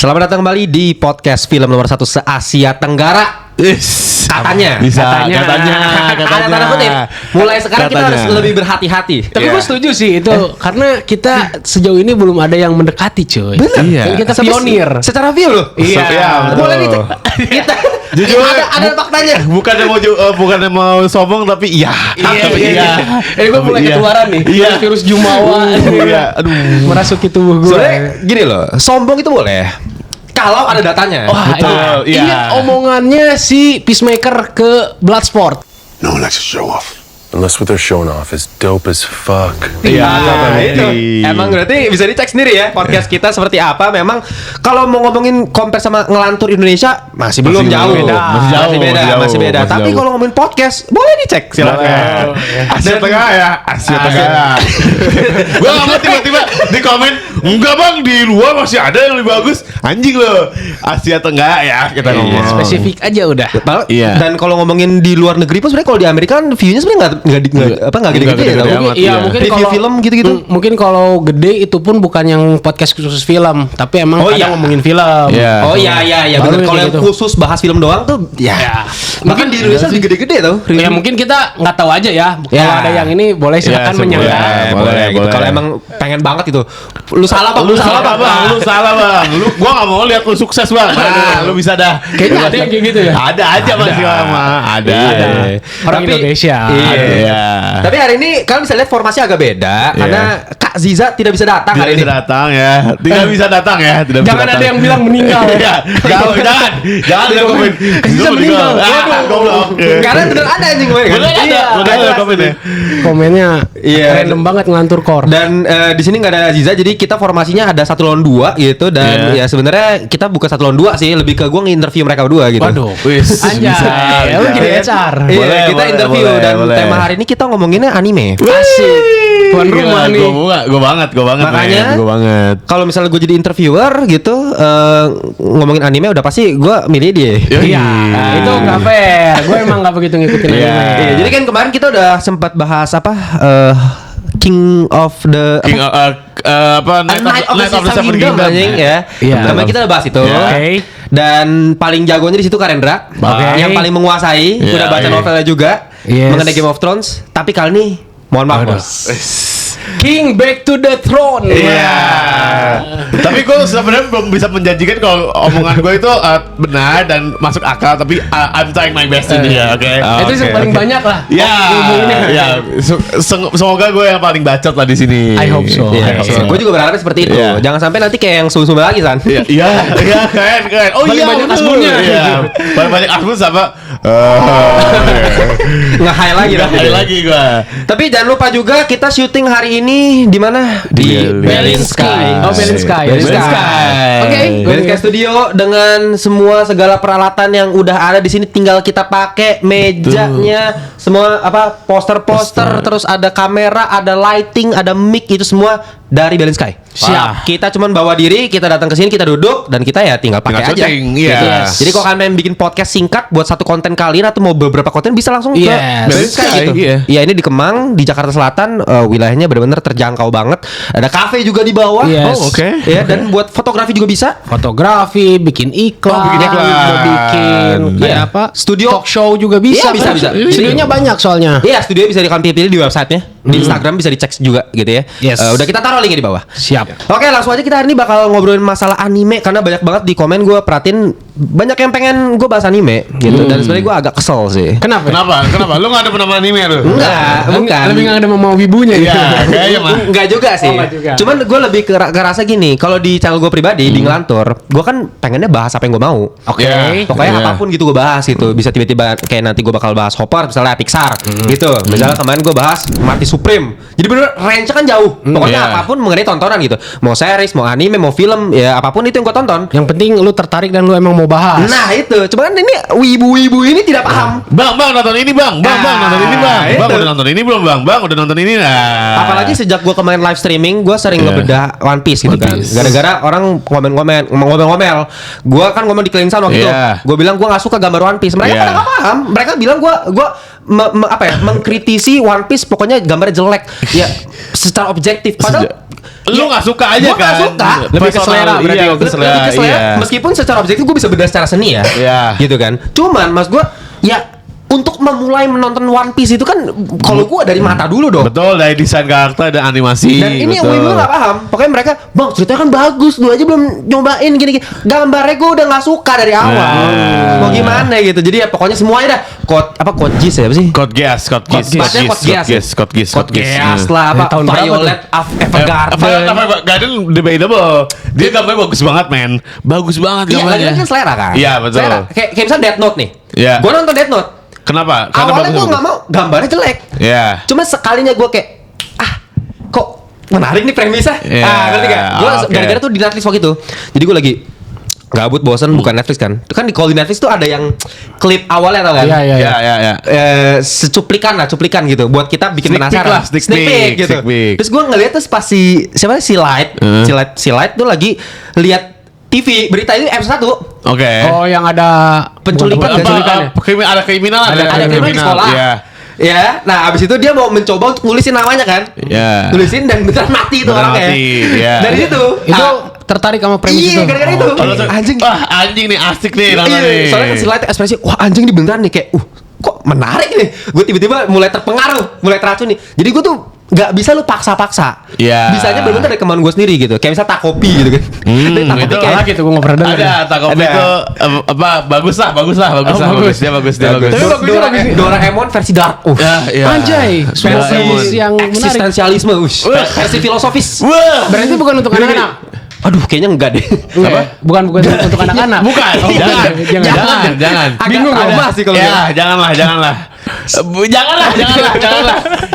Selamat datang kembali di podcast film nomor 1 se-Asia Tenggara. Katanya. Ada tanda kutip. Mulai sekarang kita harus lebih berhati-hati. Tapi gue setuju sih itu karena kita sejauh ini belum ada yang mendekati, cuy. Bener. Iya. Dan kita pionir. Secara view loh. Iya. Boleh nih. Kita jujur ada faktanya. Bukannya mau sombong tapi iya. Gue mulai ketularan nih. Iya. Virus Jumawa. Iya. Aduh. Merasuki tubuh gue. Soalnya gini loh, sombong itu boleh kalau ada datanya. Wah, Betul, iya. Ingat omongannya si Peacemaker ke Bloodsport. No one likes to show off. Unless what they're showing off is dope as fuck. Iya, Itu. Emang berarti bisa dicek sendiri ya podcast kita seperti apa. Memang kalau mau ngomongin compare sama ngelantur Indonesia masih belum jauh. Masih beda. Tapi kalau ngomongin podcast boleh dicek silakan. Asia Tenggara ya. Asia Tenggara. Gua nggak mau tiba-tiba di komen enggak bang, di luar masih ada yang lebih bagus. Anjing lo. Asia Tenggara ya kita ngomong. Spesifik aja udah. Iya. Dan kalau ngomongin di luar negeri pun sebenarnya kalau di Amerika kan view-nya sebenarnya nggak gede-gede ya. amat, Iya, iya. mungkin Review kalau film gitu-gitu. Mungkin kalau gede itu pun bukan yang podcast khusus film, tapi emang ngomongin film. Iya. Oh iya Baru benar. Kalau kayak yang gitu. khusus bahas film doang tuh ya. Bahkan di Indonesia lebih gede-gede tuh. Ya mungkin kita nggak tahu aja ya. Kalau ada yang ini boleh silakan menyangka. Boleh. Gitu. Kalau emang pengen banget itu. Lu salah bang. Lu salah bang. Gua nggak mau lihat lu sukses bang. Nah, lu bisa dah. Kayaknya ada yang kayak gitu ya. Ada aja masih lama. Ada. Orang Indonesia. Iya. Tapi hari ini kalian bisa lihat formasi agak beda karena Kak Ziza tidak bisa datang hari ini. Tidak bisa datang ya. Jangan ada yang bilang meninggal. Jangan ada komen. Ziza meninggal. Goblok. Karena bener ada anjing gue kan. Ada komennya. Komennya Iya. random banget ngelantur core. Dan di sini nggak ada Ziza, jadi kita formasinya ada 1 lawan 2 gitu. Dan ya sebenarnya kita bukan 1 lawan 2 sih, lebih ke gue nge-interview mereka berdua gitu. Waduh. Wis. Anjay. Lu jadi HR. Iya, kita interview dan boleh. tema hari ini kita ngomonginnya anime. Asik. Tuan rumah nih. Gue banget. Makanya, Gue banget. Kalau misalnya gue jadi interviewer gitu, ngomongin anime udah pasti gue milih dia. Iya. Itu nggak fair. Gue emang nggak begitu ngikutin Iya. anime. Iya, jadi kan kemarin kita udah sempat bahas apa King of the Night of the Seven Kingdom ya. Iya. Kemarin kita udah bahas itu. Oke. Dan paling jagonya di situ Karendra, yang paling menguasai, Iya, udah baca iya. novelnya juga Yes. mengenai Game of Thrones. Tapi kali ini mohon maaf Aduh. bos. King back to the throne. Iya. Tapi gue sebenarnya belum bisa menjanjikan kalau omongan gue itu benar dan masuk akal. Tapi I'm trying my best ini ya, oke? Itu yang paling banyak lah. Ya, Ilmu ini. ya. Semoga gue yang paling bacot lah di sini. I hope so. Iya, I hope so. gue juga berharap seperti itu. Iya. Jangan sampai nanti kayak yang sumber lagi San. Iya, keren. Oh Paling iya, banyak betul. asmunnya. Iya, paling banyak asmun sama. Nge-high lagi nanti. Ada lagi gue. Tapi jangan lupa juga kita syuting hari ini di mana? Di Berlin Sky. Oh, Berlin Sky. Berlin Berlin Sky. Sky. Oke. Berlin Sky Studio dengan semua segala peralatan yang udah ada di sini, tinggal kita pakai mejanya, semua apa poster-poster, terus ada kamera, ada lighting, ada mic, itu semua dari Berlin Sky. Siap. Kita cuman bawa diri, kita datang ke sini, kita duduk dan kita ya tinggal pakai aja. syuting, iya. Gitu. Yes. Jadi kalau kalian pengen bikin podcast singkat buat satu konten kalian atau mau beberapa konten bisa langsung ke Yes. Berlin Sky Berlin Sky, gitu. iya. Iya, ini di Kemang, di Jakarta Selatan, wilayahnya benar-benar terjangkau banget. Ada kafe juga di bawah. Yes. Oh, oke. Ya, dan buat fotografi juga bisa. Fotografi, bikin iklan, Oh, bikin iklan. bikin kayak Iya. apa? Studio. Talk show juga bisa. Iya, bisa. Studionya banyak soalnya. Iya, studio bisa kalian pilih di websitenya. Di Instagram bisa dicek juga gitu ya. Yes. Udah kita taruh linknya di bawah. Siap. Oke, langsung aja kita hari ini bakal ngobrolin masalah anime karena banyak banget di komen gue perhatiin banyak yang pengen gue bahas anime gitu dan sebenarnya gue agak kesel sih. Kenapa? Lu nggak ada pernah anime lu? Enggak, bukan. Lebih nggak ada mau wibunya Iya, ya. kayaknya mah. Enggak juga sih. Oh, enggak juga. Cuman gue lebih kerasa gini, kalau di channel gue pribadi di Ngelantur, gue kan pengennya bahas apa yang gue mau. Oke. Iya. Pokoknya Iya. apapun gitu gue bahas gitu. Bisa tiba-tiba kayak nanti gue bakal bahas Hopper misalnya Pixar gitu. Misalnya kemarin gue bahas Marty Supreme. Jadi bener range kan jauh. Pokoknya Iya. apapun mengenai tontonan gitu. Mau series, mau anime, mau film, ya apapun itu yang gue tonton. Yang penting lu tertarik dan lu emang mau mau bahas. Nah itu, cuma kan ini wibu-wibu ini tidak paham. Bang nonton ini bang nonton ini bang itu. udah nonton ini belum bang udah nonton ini nah. Apalagi sejak gue kemarin live streaming, gue sering ngebedah One Piece gitu kan. Gara-gara orang ngomel-ngomel. Gue kan ngomong di Cleansound waktu itu. Gue bilang gue nggak suka gambar One Piece. Mereka pada nggak paham. Mereka bilang gue mengkritisi One Piece. Pokoknya gambarnya jelek. Ya secara objektif. Padahal lu nggak suka aja gua kan? nggak suka. Lebih ke selera berarti. Lebih ke selera. Meskipun secara objektif gue bisa bedah secara seni ya. Gitu kan. Cuman mas gue ya untuk memulai menonton One Piece itu kan kalau gue dari mata dulu dong. Betul, dari desain karakter dan animasi. Dan ini yang wibu gak paham. Pokoknya mereka, bang ceritanya kan bagus, lu aja belum nyobain gini-gini. Gambarnya gue udah gak suka dari awal. Mau gimana gitu. Jadi ya pokoknya semuanya dah Code Geass ya apa sih? Code Geass lah apa Violet Evergarden debatable. Dia gambarnya bagus banget men. Bagus banget Iya gambarnya. kan selera kan. Iya betul. Kayak misalnya Death Note nih. Iya. Gue nonton Death Note. Kenapa? Awalnya gue gak mau gambarnya jelek. Iya. Cuma sekalinya gue kayak kok menarik nih premisnya. Ngerti gak? Gue gara-gara tuh di Netflix waktu itu. Jadi gue lagi gabut bosan bukan Netflix kan. Itu kan kalau di Netflix tuh ada yang klip awalnya tau kan? Iya. Secuplikan gitu buat kita bikin Sneak peek penasaran. lah, sneak peek gitu. sneak peek. Terus gue ngeliat tuh pas si Light, si Light tuh lagi lihat TV berita itu episode 1. Oke. Oh, yang ada Penculikan ya? Ada kriminal ada kriminal di sekolah. Iya. Ya, nah abis itu dia mau mencoba untuk nulisin namanya kan? Iya. Nulisin dan beneran mati itu orangnya. Iya. Dari situ. Itu tertarik sama premis Iya, itu. gara-gara itu. Anjing. Wah, anjing nih asik nih Iya, soalnya kan si Light ekspresi, wah anjing nih beneran nih kayak, kok menarik nih. Gue tiba-tiba mulai terpengaruh, mulai teracun nih. Jadi gue tuh nggak bisa lu paksa-paksa. Iya. Bisanya bener-bener dari kemauan gue sendiri gitu. Kayak misal Takopi gitu kan. Tapi itu kayak lagi tuh gue nggak pernah dengar. Ada Takopi itu bagus lah. Dia bagus. Doraemon versi dark. Iya. Anjay, versi yang menarik. Eksistensialisme, versi filosofis. Wah. Berarti bukan untuk anak-anak. Aduh, kayaknya enggak deh. Apa? Bukan untuk anak-anak. Bukan. Jangan. Bingung ada. sih kalau Ya, janganlah. Janganlah.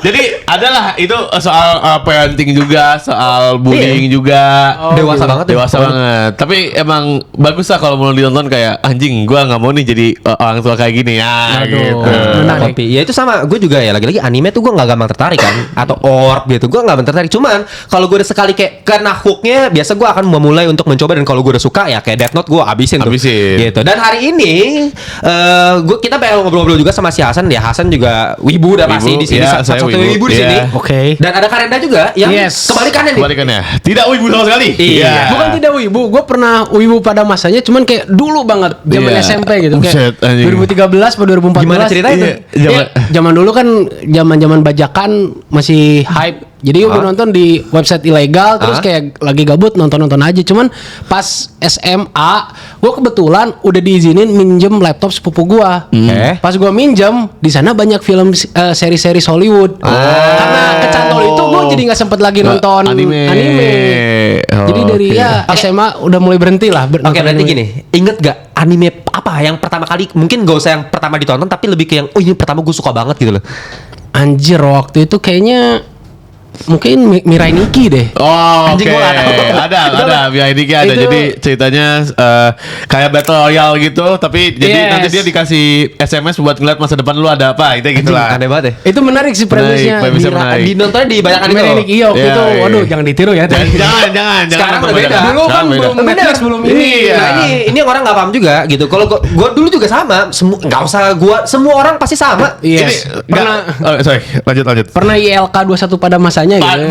Jadi adalah itu soal parenting juga, soal bullying juga. Dewasa banget. Dewasa banget. Tapi emang bagus lah kalau mau ditonton kayak anjing, gua nggak mau nih jadi orang tua kayak gini ya. Aduh. Gitu. Menarik. Tapi ya itu sama, gue juga ya lagi-lagi anime tuh gue nggak gampang tertarik kan, atau orb gitu, gue nggak tertarik. Cuman kalau gue udah sekali kayak kena hooknya, biasa gue akan memulai untuk mencoba, dan kalau gue udah suka ya kayak Death Note gue abisin tuh. Gitu. Dan hari ini kita pengen ngobrol-ngobrol juga sama si Hasan. Ya Hasan juga wibu udah pasti di sini, satu wibu di sini. Oke. Dan ada Karenda juga yang kebalikannya nih. Kebalikannya. Tidak wibu sama sekali. Iya. Bukan tidak wibu, gue pernah wibu pada masanya, cuman kayak dulu banget zaman SMP gitu, kayak 2013 atau 2014. Gimana ceritanya itu? Zaman dulu kan zaman bajakan masih hype. Jadi gue nonton di website ilegal, terus kayak lagi gabut nonton aja. Cuman pas SMA, gue kebetulan udah diizinin minjem laptop sepupu gue. Pas gue minjem, di sana banyak film seri-seri Hollywood. Karena kecantol itu gue jadi nggak sempet lagi nonton anime. Jadi dari SMA udah mulai berhenti lah. Oke, berarti gini, inget gak anime apa yang pertama kali, mungkin gak usah yang pertama ditonton, tapi lebih ke yang ini pertama gue suka banget gitu loh. Anjir, waktu itu kayaknya mungkin Mirai Nikki deh. Oh, oke. Anjing, gua nggak tahu. Ada Mirai Nikki ada. Itu- Jadi ceritanya kayak battle royale gitu, tapi jadi nanti dia dikasih SMS buat ngeliat masa depan lu ada apa, itu gitu lah. Aneh banget ya. Itu menarik sih premisnya. Premisnya menarik. Di nontonnya di banyak Mirai itu. Nikki, iya waktu Iya, itu. iya. Waduh, jangan ditiru ya. Jangan. Sekarang udah beda. Dulu kan Sekarang beda. belum Netflix, belum ini. Iya. Nah ini orang nggak paham juga gitu. Kalau gua dulu juga sama. Nggak usah gua, semua orang pasti sama. Yes. Pernah Sorry, lanjut. pernah ILK 21 pada masanya gitu.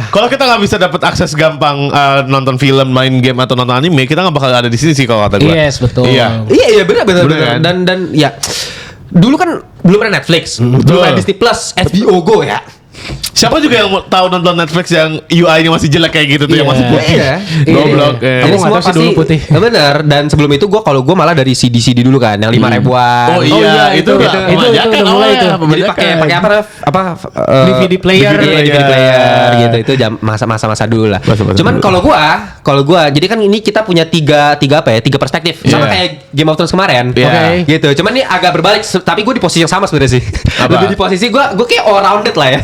Kalau kita nggak bisa dapat akses gampang nonton film, main game atau nonton anime, kita nggak bakal ada di sini sih kalau kata gue. Yes, betul. Iya. Iya benar Bener kan? dan ya dulu kan belum ada Netflix, belum ada Disney Plus, HBO Go ya. Siapa juga yang mau tahu nonton Netflix yang UI-nya masih jelek kayak gitu tuh, yang Iya. masih putih. Iya. Goblok. Aku Jadi nggak semua tahu sih pasti dulu putih. bener. Dan sebelum itu gue malah dari CD dulu kan, yang 5 ribuan. Oh iya, itu udah udah mulai itu. Jadi pakai apa DVD player. DVD player gitu. Itu masa dulu lah. Masa-masa Cuman dulu. kalau gua jadi kan ini kita punya tiga perspektif. Sama kayak Game of Thrones kemarin. Iya. Gitu. Cuman ini agak berbalik, tapi gue di posisi yang sama sebenarnya sih. Apa? Lebih di posisi gue kayak all rounded lah ya.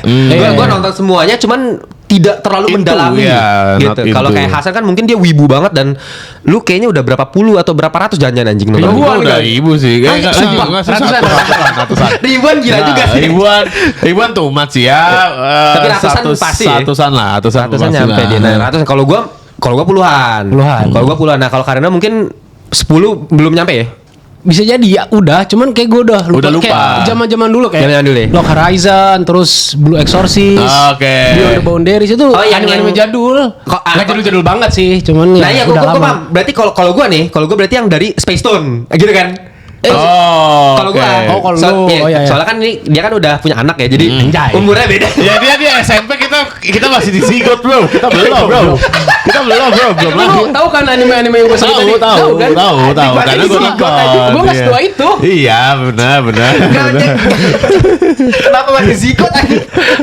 Gue nonton semuanya, cuman tidak terlalu Into, mendalami ya, not gitu. Kalau into. kayak Hasan kan mungkin dia wibu banget dan lu kayaknya udah berapa puluh atau berapa ratus jangan anjing nonton. Gua udah ibu sih. Anjing, sumpah. Ratusan. Ribuan gila juga sih. Ribuan tuh mat sih ya. Tapi ratusan pasti ya? Ratusan lah, ratusan Ratusan pasti nyampe lah. dia. Nah, ratusan kalau gua puluhan. Kalau gua puluhan. Nah, kalau Karena mungkin 10 belum nyampe ya. Bisa jadi ya udah, cuman kayak gue udah lupa. Udah lupa. Kayak zaman-zaman dulu kayak Zaman-zaman dulu ya? Lock Horizon, terus Blue Exorcist, Oke. Beyond the Boundaries itu yang anime jadul. Nggak jadul-jadul banget sih, cuman Nah, ya gua udah lama. paham. Berarti kalau gua berarti yang dari Space Tune. Gitu kan? Oh, Kalau gua, oke. kalau lu, iya. soalnya kan dia kan udah punya anak ya, jadi Anjay. umurnya beda. Ya dia SMP kita masih di zigot bro. Kita belum bro. Belum Lu lagi. tahu kan anime-anime yang gue sebut tadi? Tahu kan? tahu karena gue nonton. Gue nggak setua itu. Iya benar. Kenapa masih zigot aja?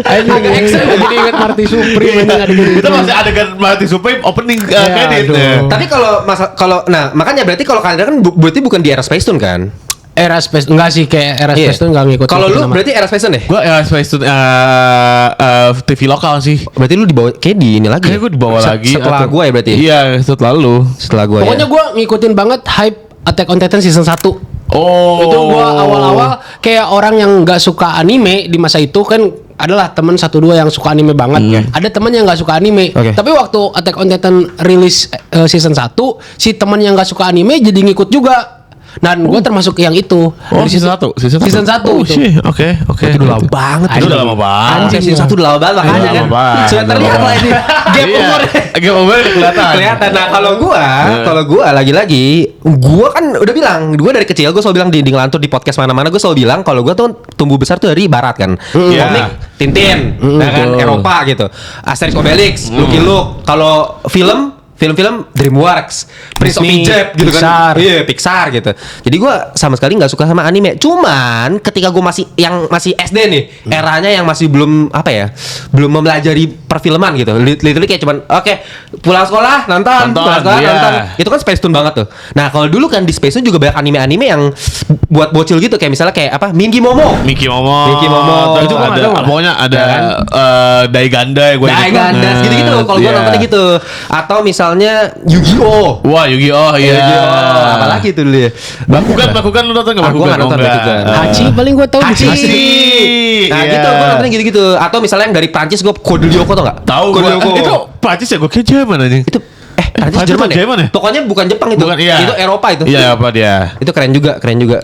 Agak Excel jadi ingat Marty Supreme ini adegan Kita itu. masih adegan Marty Supreme opening Ya, credit. aduh. Tapi nah makanya berarti kalau kalian kan berarti bukan di era Space Tune kan? Era Space enggak sih kayak era Iya. Space tuh enggak ngikut. Kalau lu berarti era Space Tune deh? Gue Space Tune TV lokal sih. Berarti lu dibawa kayak di ini lagi. Kayak gue dibawa lagi setelah atau- gua ya berarti. Iya setelah lu. Setelah gua pokoknya ya. gue ngikutin banget hype Attack on Titan season 1. Oh. Itu gue awal-awal kayak orang yang nggak suka anime di masa itu kan adalah teman 1-2 yang suka anime banget. Ada teman yang nggak suka anime. Oke. Tapi waktu Attack on Titan rilis season 1, si teman yang nggak suka anime jadi ngikut juga. Dan gue termasuk yang itu. Oh Dari season 1. Season 1 Oh itu. shit. Oke. Itu udah lama banget. Itu udah lama banget. Anjing season 1 udah lama banget makanya Udah kan. lama banget. Sudah terlihat lah ini. Gap Iya. umur. Gap umur kelihatan. Kelihatan. Nah, kalau gua lagi-lagi gua kan udah bilang, gua dari kecil gua selalu bilang di ngelantur di podcast mana-mana gua selalu bilang kalau gua tuh tumbuh besar tuh dari barat kan. Iya. Komik Tintin, nah kan betul. Eropa gitu. Asterix Obelix, Lucky Luke. Kalau film DreamWorks, Prince of Disney, Egypt gitu Pixar. kan. Iya, Pixar gitu. Jadi gua sama sekali nggak suka sama anime. Cuman ketika gua masih SD nih, eranya yang masih belum belum mempelajari perfilman gitu. Literally kayak cuman oke, pulang sekolah nonton, pulang sekolah iya. nonton. Itu kan Space Tune banget tuh. Nah, kalau dulu kan di Space Tune juga banyak anime-anime yang buat bocil gitu kayak misalnya kayak apa? Minky Momo. Mickey Momo. Itu Itu gua nggak ada tahu. pokoknya ada Ya kan? Daiganda gue Daigandas gitu-gitu kalau gua nontonnya gitu. Atau misalnya Yu-Gi-Oh. Wah Yu-Gi-Oh iya. Yu-Gi-Oh. Apalagi tuh dulu ya. Bakugan lu nonton enggak Ah, gua nggak nonton Bakugan. Hachi paling gue tahu di Hachi. sini. Nah Iya. gitu, gue nontonnya gitu-gitu. Atau misalnya yang dari Prancis gue Code Lyoko tau gak? Tahu Code gua. Lyoko. Itu Prancis ya gue kira Jerman anjing. Itu Prancis Prancis Jerman atau Jerman ya? Pokoknya bukan Jepang itu. Bukan, iya. Itu Eropa itu. Iya apa dia? Itu keren juga.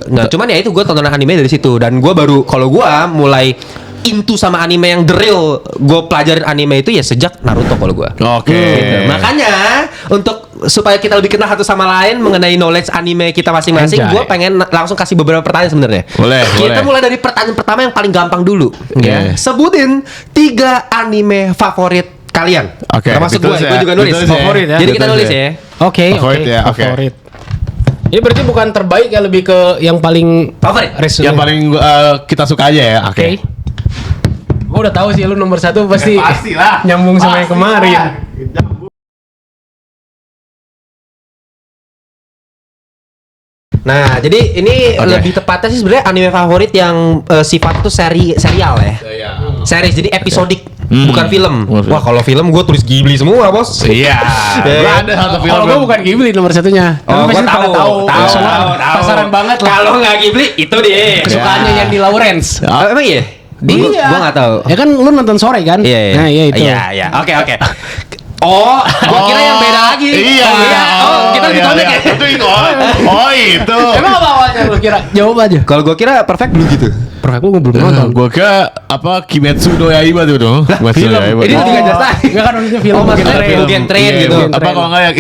Nah cuman ya itu gue tonton anime dari situ. Dan gue baru, kalau gue mulai into sama anime yang the real, gue pelajarin anime itu ya sejak Naruto kalau gue. Oke. Gitu. Makanya untuk supaya kita lebih kenal satu sama lain mengenai knowledge anime kita masing-masing, Anjay. gue pengen langsung kasih beberapa pertanyaan sebenarnya. Boleh, Kita boleh. mulai dari pertanyaan pertama yang paling gampang dulu. Ya. Oke. Sebutin 3 anime favorit kalian. Oke, Termasuk gue Beatles ya. juga nulis. Beatles ya. Favorit ya. Jadi kita Beatles nulis ya. ya. Oke, Favorit ya, oke. favorit. Ini berarti bukan terbaik ya, lebih ke yang paling Favorit. resume. Yang paling kita suka aja ya. Oke. Gue udah tahu sih lu nomor 1 pasti Ya, pastilah. nyambung sama yang kemarin. Nah, jadi ini Oke. lebih tepatnya sih sebenarnya anime favorit yang sifat tuh serial ya. Series, jadi episodik, bukan film. Bukan film. Wah, kalau film gue tulis Ghibli semua, Bos. Iya. Gua kan? ada satu film. Kalau gue bukan Ghibli nomor 1-nya. Oh, Tapi gue pasti pada tahu. Semua pasaran banget lah. Kalau nggak Ghibli, itu dia. Kesukaannya Ya. Yandy Lawrence. Emang iya? Iya. Gue nggak tahu. Ya kan lu nonton sore kan? Iya, iya. Nah, iya itu. Iya, iya. Oke. Oh, gua kira yang beda lagi. Iya. Kita lebih komik ya. Itu oh itu. Emang apa awalnya lu kira? Jawab aja. Kalau gua kira Perfect Blue gitu. Perfect gue belum nonton. Gue kira apa Kimetsu no Yaiba tuh dong. Kimetsu no Yaiba. Ini Oh. lebih gak jelas. Enggak kan maksudnya film. Oh, maksudnya Mugen film. Mugen Train gitu. Iya, apa kalau enggak yang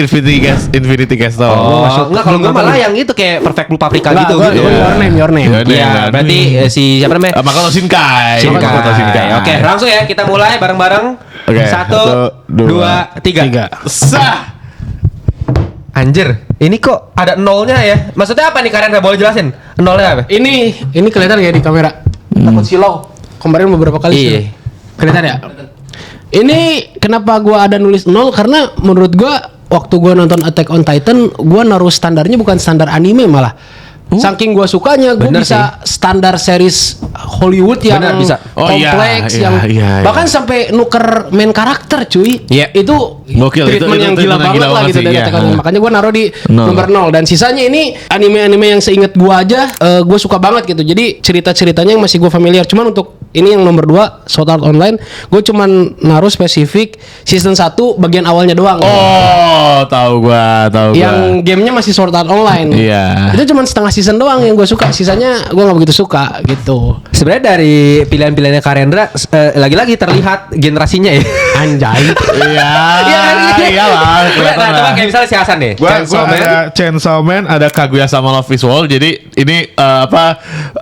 Infinity Castle? Oh, enggak, kalau gua malah yang itu kayak Perfect Blue Paprika gitu. Gua gitu. Your Name. Iya, berarti si siapa namanya? Makoto Shinkai. Makoto Shinkai. Oke, langsung ya kita mulai bareng-bareng. Oke, 1, 2, 3. Sah. Anjir, ini kok ada nolnya ya? Maksudnya apa nih kalian boleh jelasin? Nolnya apa? Ini kelihatan ya di kamera. Takut silau. Kemarin beberapa kali Iya. silau. Kelihatan ya? Ini kenapa gua ada nulis 0 karena menurut gua waktu gua nonton Attack on Titan, gua naruh standarnya bukan standar anime malah. Saking gue sukanya, gue Bener bisa standar series Hollywood yang Bener, bisa. Oh, iya, kompleks, iya, yang iya. bahkan sampai nuker main karakter, cuy. Iya. Itu Gokil, treatment itu yang gila treatment yang banget gila lah banget gitu sih, dari iya. Attack on Titan. Makanya gue naruh di Nol. nomor 0. Dan sisanya ini anime-anime yang seinget gue aja, gue suka banget gitu. Jadi cerita-ceritanya yang masih gue familiar. Cuman untuk ini yang nomor 2 Sword Art Online, gue cuman naruh spesifik season 1 bagian awalnya doang. Oh, tahu gua. Yang gamenya masih Sword Art Online. Iya. Itu cuma setengah season doang yang gue suka. Sisanya gue nggak begitu suka gitu. Sebenarnya dari pilihan-pilihannya Karendra lagi-lagi terlihat generasinya ya. Anjay. Iya. Iya kan? Iyalah. Nah, coba kayak misalnya si Hasan deh. Gua Chainsaw Man. ada Chainsaw Man, ada Kaguya sama Love is War. Jadi ini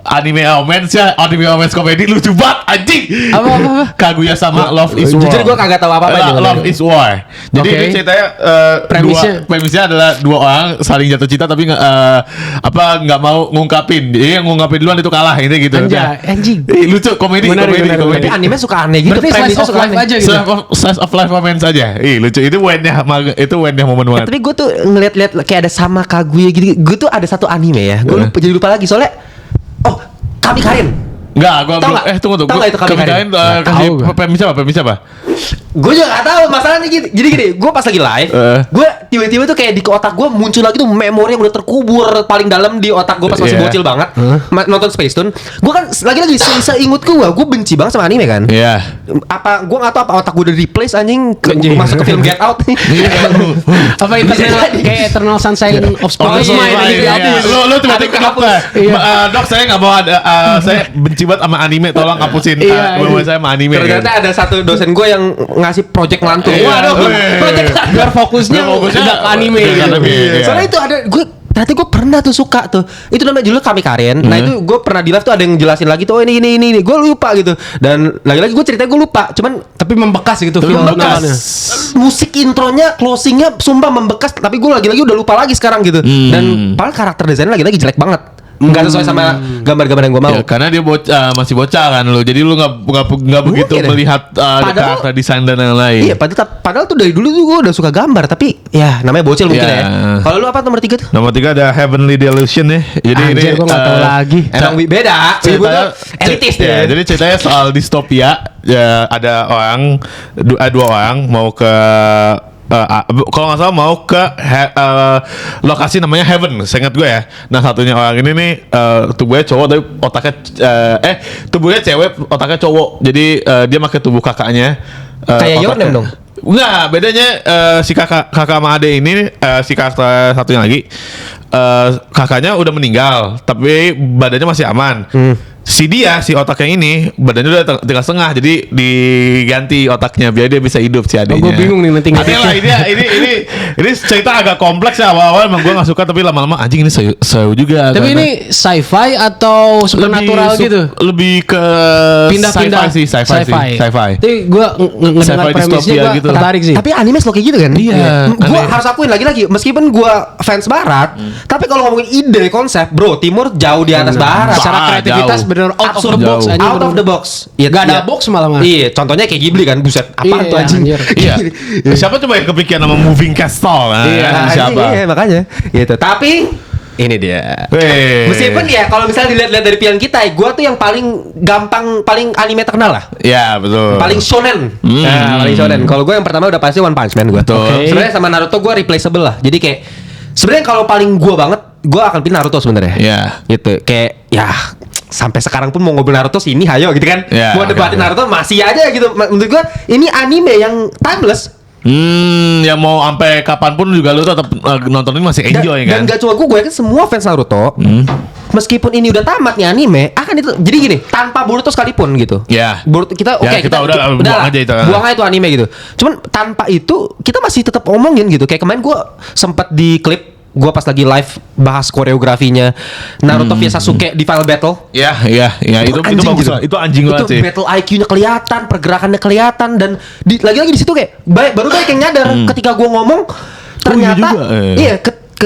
anime romance ya, anime romance komedi lucu banget anjing. Apa? Kaguya sama Love is War. Jujur gua kagak tahu apa-apa juga. Love is War. Jadi Oke. ini ceritanya premisnya adalah dua orang saling jatuh cinta tapi nggak mau ngungkapin. Jadi yang ngungkapin duluan itu kalah ini gitu. Anjay, anjing. Lucu komedi. Tapi anime suka aneh gitu. Berarti slice premisnya of suka life aneh. aja gitu. Slice of life romance aja. Lucu. Itu wendnya momen banget. Tapi gue tuh ngeliat-liat kayak ada sama Kaguya gitu. Gue tuh ada satu anime ya. Gue jadi lupa lagi soalnya. Oh, Kami Karin. Enggak, gua Tahu belum. nggak? Tunggu. Tahu nggak itu Kami Karin? Nggak Kasih tahu gua. premisnya apa? Gue juga gak tahu masalahnya gini. Jadi gini, gue pas lagi live, gue tiba-tiba tuh kayak di otak gue muncul lagi tuh memori yang udah terkubur paling dalam di otak gue pas masih Iya. bocil banget. Nonton Space Tune. Gue kan lagi-lagi seinget gue benci banget sama anime kan. Iya. Apa gue gak tahu apa otak gue udah replace anjing Anjing. masuk ke film Get Out nih. Apa kayak Eternal Sunshine of Spotless Mind iya, gitu. iya. Lu tiba-tiba kenapa? Dok, saya nggak mau ada. Saya benci banget sama anime. Tolong hapusin Iya, hubungan saya sama anime. Ternyata ada satu dosen gue yang ngasih project ngelantur. Iya. Waduh, Wih. project Biar fokusnya udah ke anime udah ke gitu. anime. Iya. Soalnya itu ada ternyata gue pernah tuh suka tuh. Itu namanya judul Kami Karin. Nah itu gue pernah di live tuh ada yang jelasin lagi tuh. Oh ini. Gue lupa gitu. Dan lagi-lagi gue ceritanya gue lupa. Cuman Tapi membekas gitu film membekas. nontonnya. Musik intronya, closingnya sumpah membekas. Tapi gue lagi-lagi udah lupa lagi sekarang gitu. Dan padahal karakter desainnya lagi-lagi jelek banget. Nggak sesuai sama gambar-gambar yang gue mau. Ya, karena dia masih bocah kan lu. Jadi lu nggak begitu Mungkin ya. melihat Padahal- karakter desain dan lain-lain. Iya, padahal tuh dari dulu tuh gue udah suka gambar. Tapi ya namanya bocil mungkin Iya. ya. Kalau lu apa nomor 3 tuh? Nomor 3 ada Heavenly Delusion ya. Jadi Anjir, ini gua nggak tahu lagi. Emang beda. Ibu tuh ceritanya elitis ya, ya. jadi ceritanya soal distopia. Ya, ada dua orang mau ke kalau nggak salah mau ke lokasi namanya Heaven, seingat gue ya. Nah satunya orang ini nih tubuhnya cowok tapi otaknya tubuhnya cewek otaknya cowok. Jadi dia pakai tubuh kakaknya. Kayak Your Name dong? Enggak, bedanya si kakak sama ade ini si karakter satunya lagi kakaknya udah meninggal tapi badannya masih aman. Si otaknya ini badannya udah tinggal setengah, jadi diganti otaknya biar dia bisa hidup si adenya. Gue bingung nih nanti Adalah ini cerita agak kompleks ya, awal-awal emang gue gak suka tapi lama-lama anjing ini seru juga. Tapi karena ini sci-fi atau supernatural gitu? Lebih ke Pindah-pindah sci-fi sih, sci-fi. Tapi gue ngedengar Sci-fi premisnya dystopia gue gitu. tertarik sih. Tapi anime selalu kayak gitu kan? Iya. Gue Aneh. harus akuin lagi meskipun gue fans barat, tapi kalau ngomongin ide konsep, bro, timur jauh di atas barat. Secara kreativitas jauh. bener out of Absurd. the box Jauh. aja. Out of the box. Iya, Gak ada iya. box malah mah. Iya, contohnya kayak Ghibli kan, buset. Apaan Iya, tuh anjing? anjir. Iya. Siapa coba yang kepikiran nama Moving Castle? Nah, Iya, siapa? anjing, iya, makanya. Gitu. Tapi ini dia. Weh. Meskipun ya kalau misalnya dilihat-lihat dari pilihan kita, gue tuh yang paling gampang, paling anime terkenal lah. Ya betul. Paling shonen. Nah, paling shonen. Kalau gue yang pertama udah pasti One Punch Man gue. Betul. Oke. Sebenarnya sama Naruto gue replaceable lah. Jadi kayak sebenarnya kalau paling gue banget, gue akan pilih Naruto sebenarnya. Iya. Gitu. Kayak ya sampai sekarang pun mau ngobrol Naruto sini hayo gitu kan. Iya, Mau debatin oke. Naruto masih aja gitu. Menurut gue ini anime yang timeless. Ya mau sampai kapanpun juga lu tetap nontonin masih enjoy Dan kan? gak cuma gue yakin semua fans Naruto meskipun ini udah tamat nih anime akan itu jadi gini tanpa Boruto sekalipun gitu. Ya. Boruto kita Ya, kita udah buang lah, aja itu. buang aja itu anime gitu. Cuman tanpa itu kita masih tetap omongin gitu. Kayak kemarin gue sempat di klip gue pas lagi live bahas koreografinya Naruto vs Sasuke di Final Battle. Ya, itu Anjing bagus gitu. lah. Itu anjing banget Itu sih. battle IQ-nya kelihatan, pergerakannya kelihatan dan lagi-lagi di situ kayak baru baik yang nyadar ketika gua ngomong ternyata juga, iya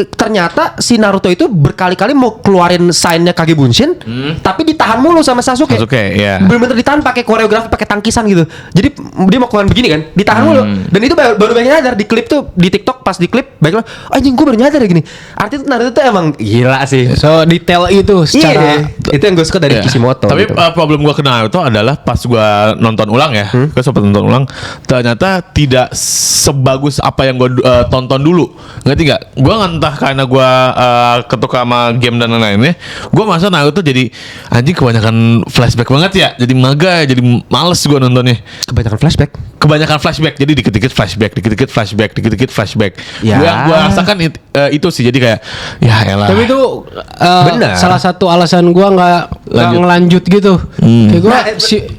ternyata si Naruto itu berkali-kali mau keluarin sign-nya Kage Bunshin, tapi ditahan mulu sama Sasuke. Iya. Bener-bener ditahan pakai koreografi, pakai tangkisan gitu. Jadi dia mau keluarin begini kan, ditahan mulu. Dan itu baru banyak nyadar di klip tuh, di TikTok pas di klip, baiklah, anjing gue baru nyadar ya gini. Artinya Naruto tuh emang gila sih. So detail itu secara Itu yang gue suka dari Kishimoto. Tapi gitu. problem gue ke Naruto adalah pas gue nonton ulang ya, gue sempat nonton ulang, ternyata tidak sebagus apa yang gue tonton dulu. Ngerti gak? Gue entah karena gue ketuka sama game dan lain-lainnya, gue masa Naruto jadi anjing kebanyakan flashback banget ya, jadi maga, jadi males gue nontonnya. Kebanyakan flashback. Jadi dikit-dikit flashback. Ya. Yang gue rasakan itu sih, jadi kayak ya elah. Tapi itu Benar. salah satu alasan gua nggak ngelanjut gitu. Kayak gua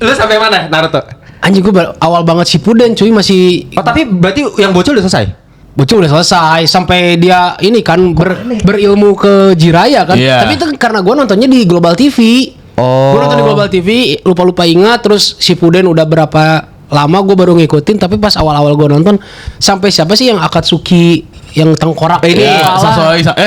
Lu sampai mana Naruto? anjing gua awal banget Shippuden cuy, masih Oh tapi berarti yang bocil udah selesai? bocil udah selesai sampai dia ini kan berilmu ke Jiraiya kan. Iya. Tapi itu karena gua nontonnya di Global TV. Oh. Gua nonton di Global TV, lupa-lupa ingat, terus Shippuden udah berapa lama gue baru ngikutin. Tapi pas awal-awal gue nonton sampai siapa sih yang Akatsuki yang tengkorak Ini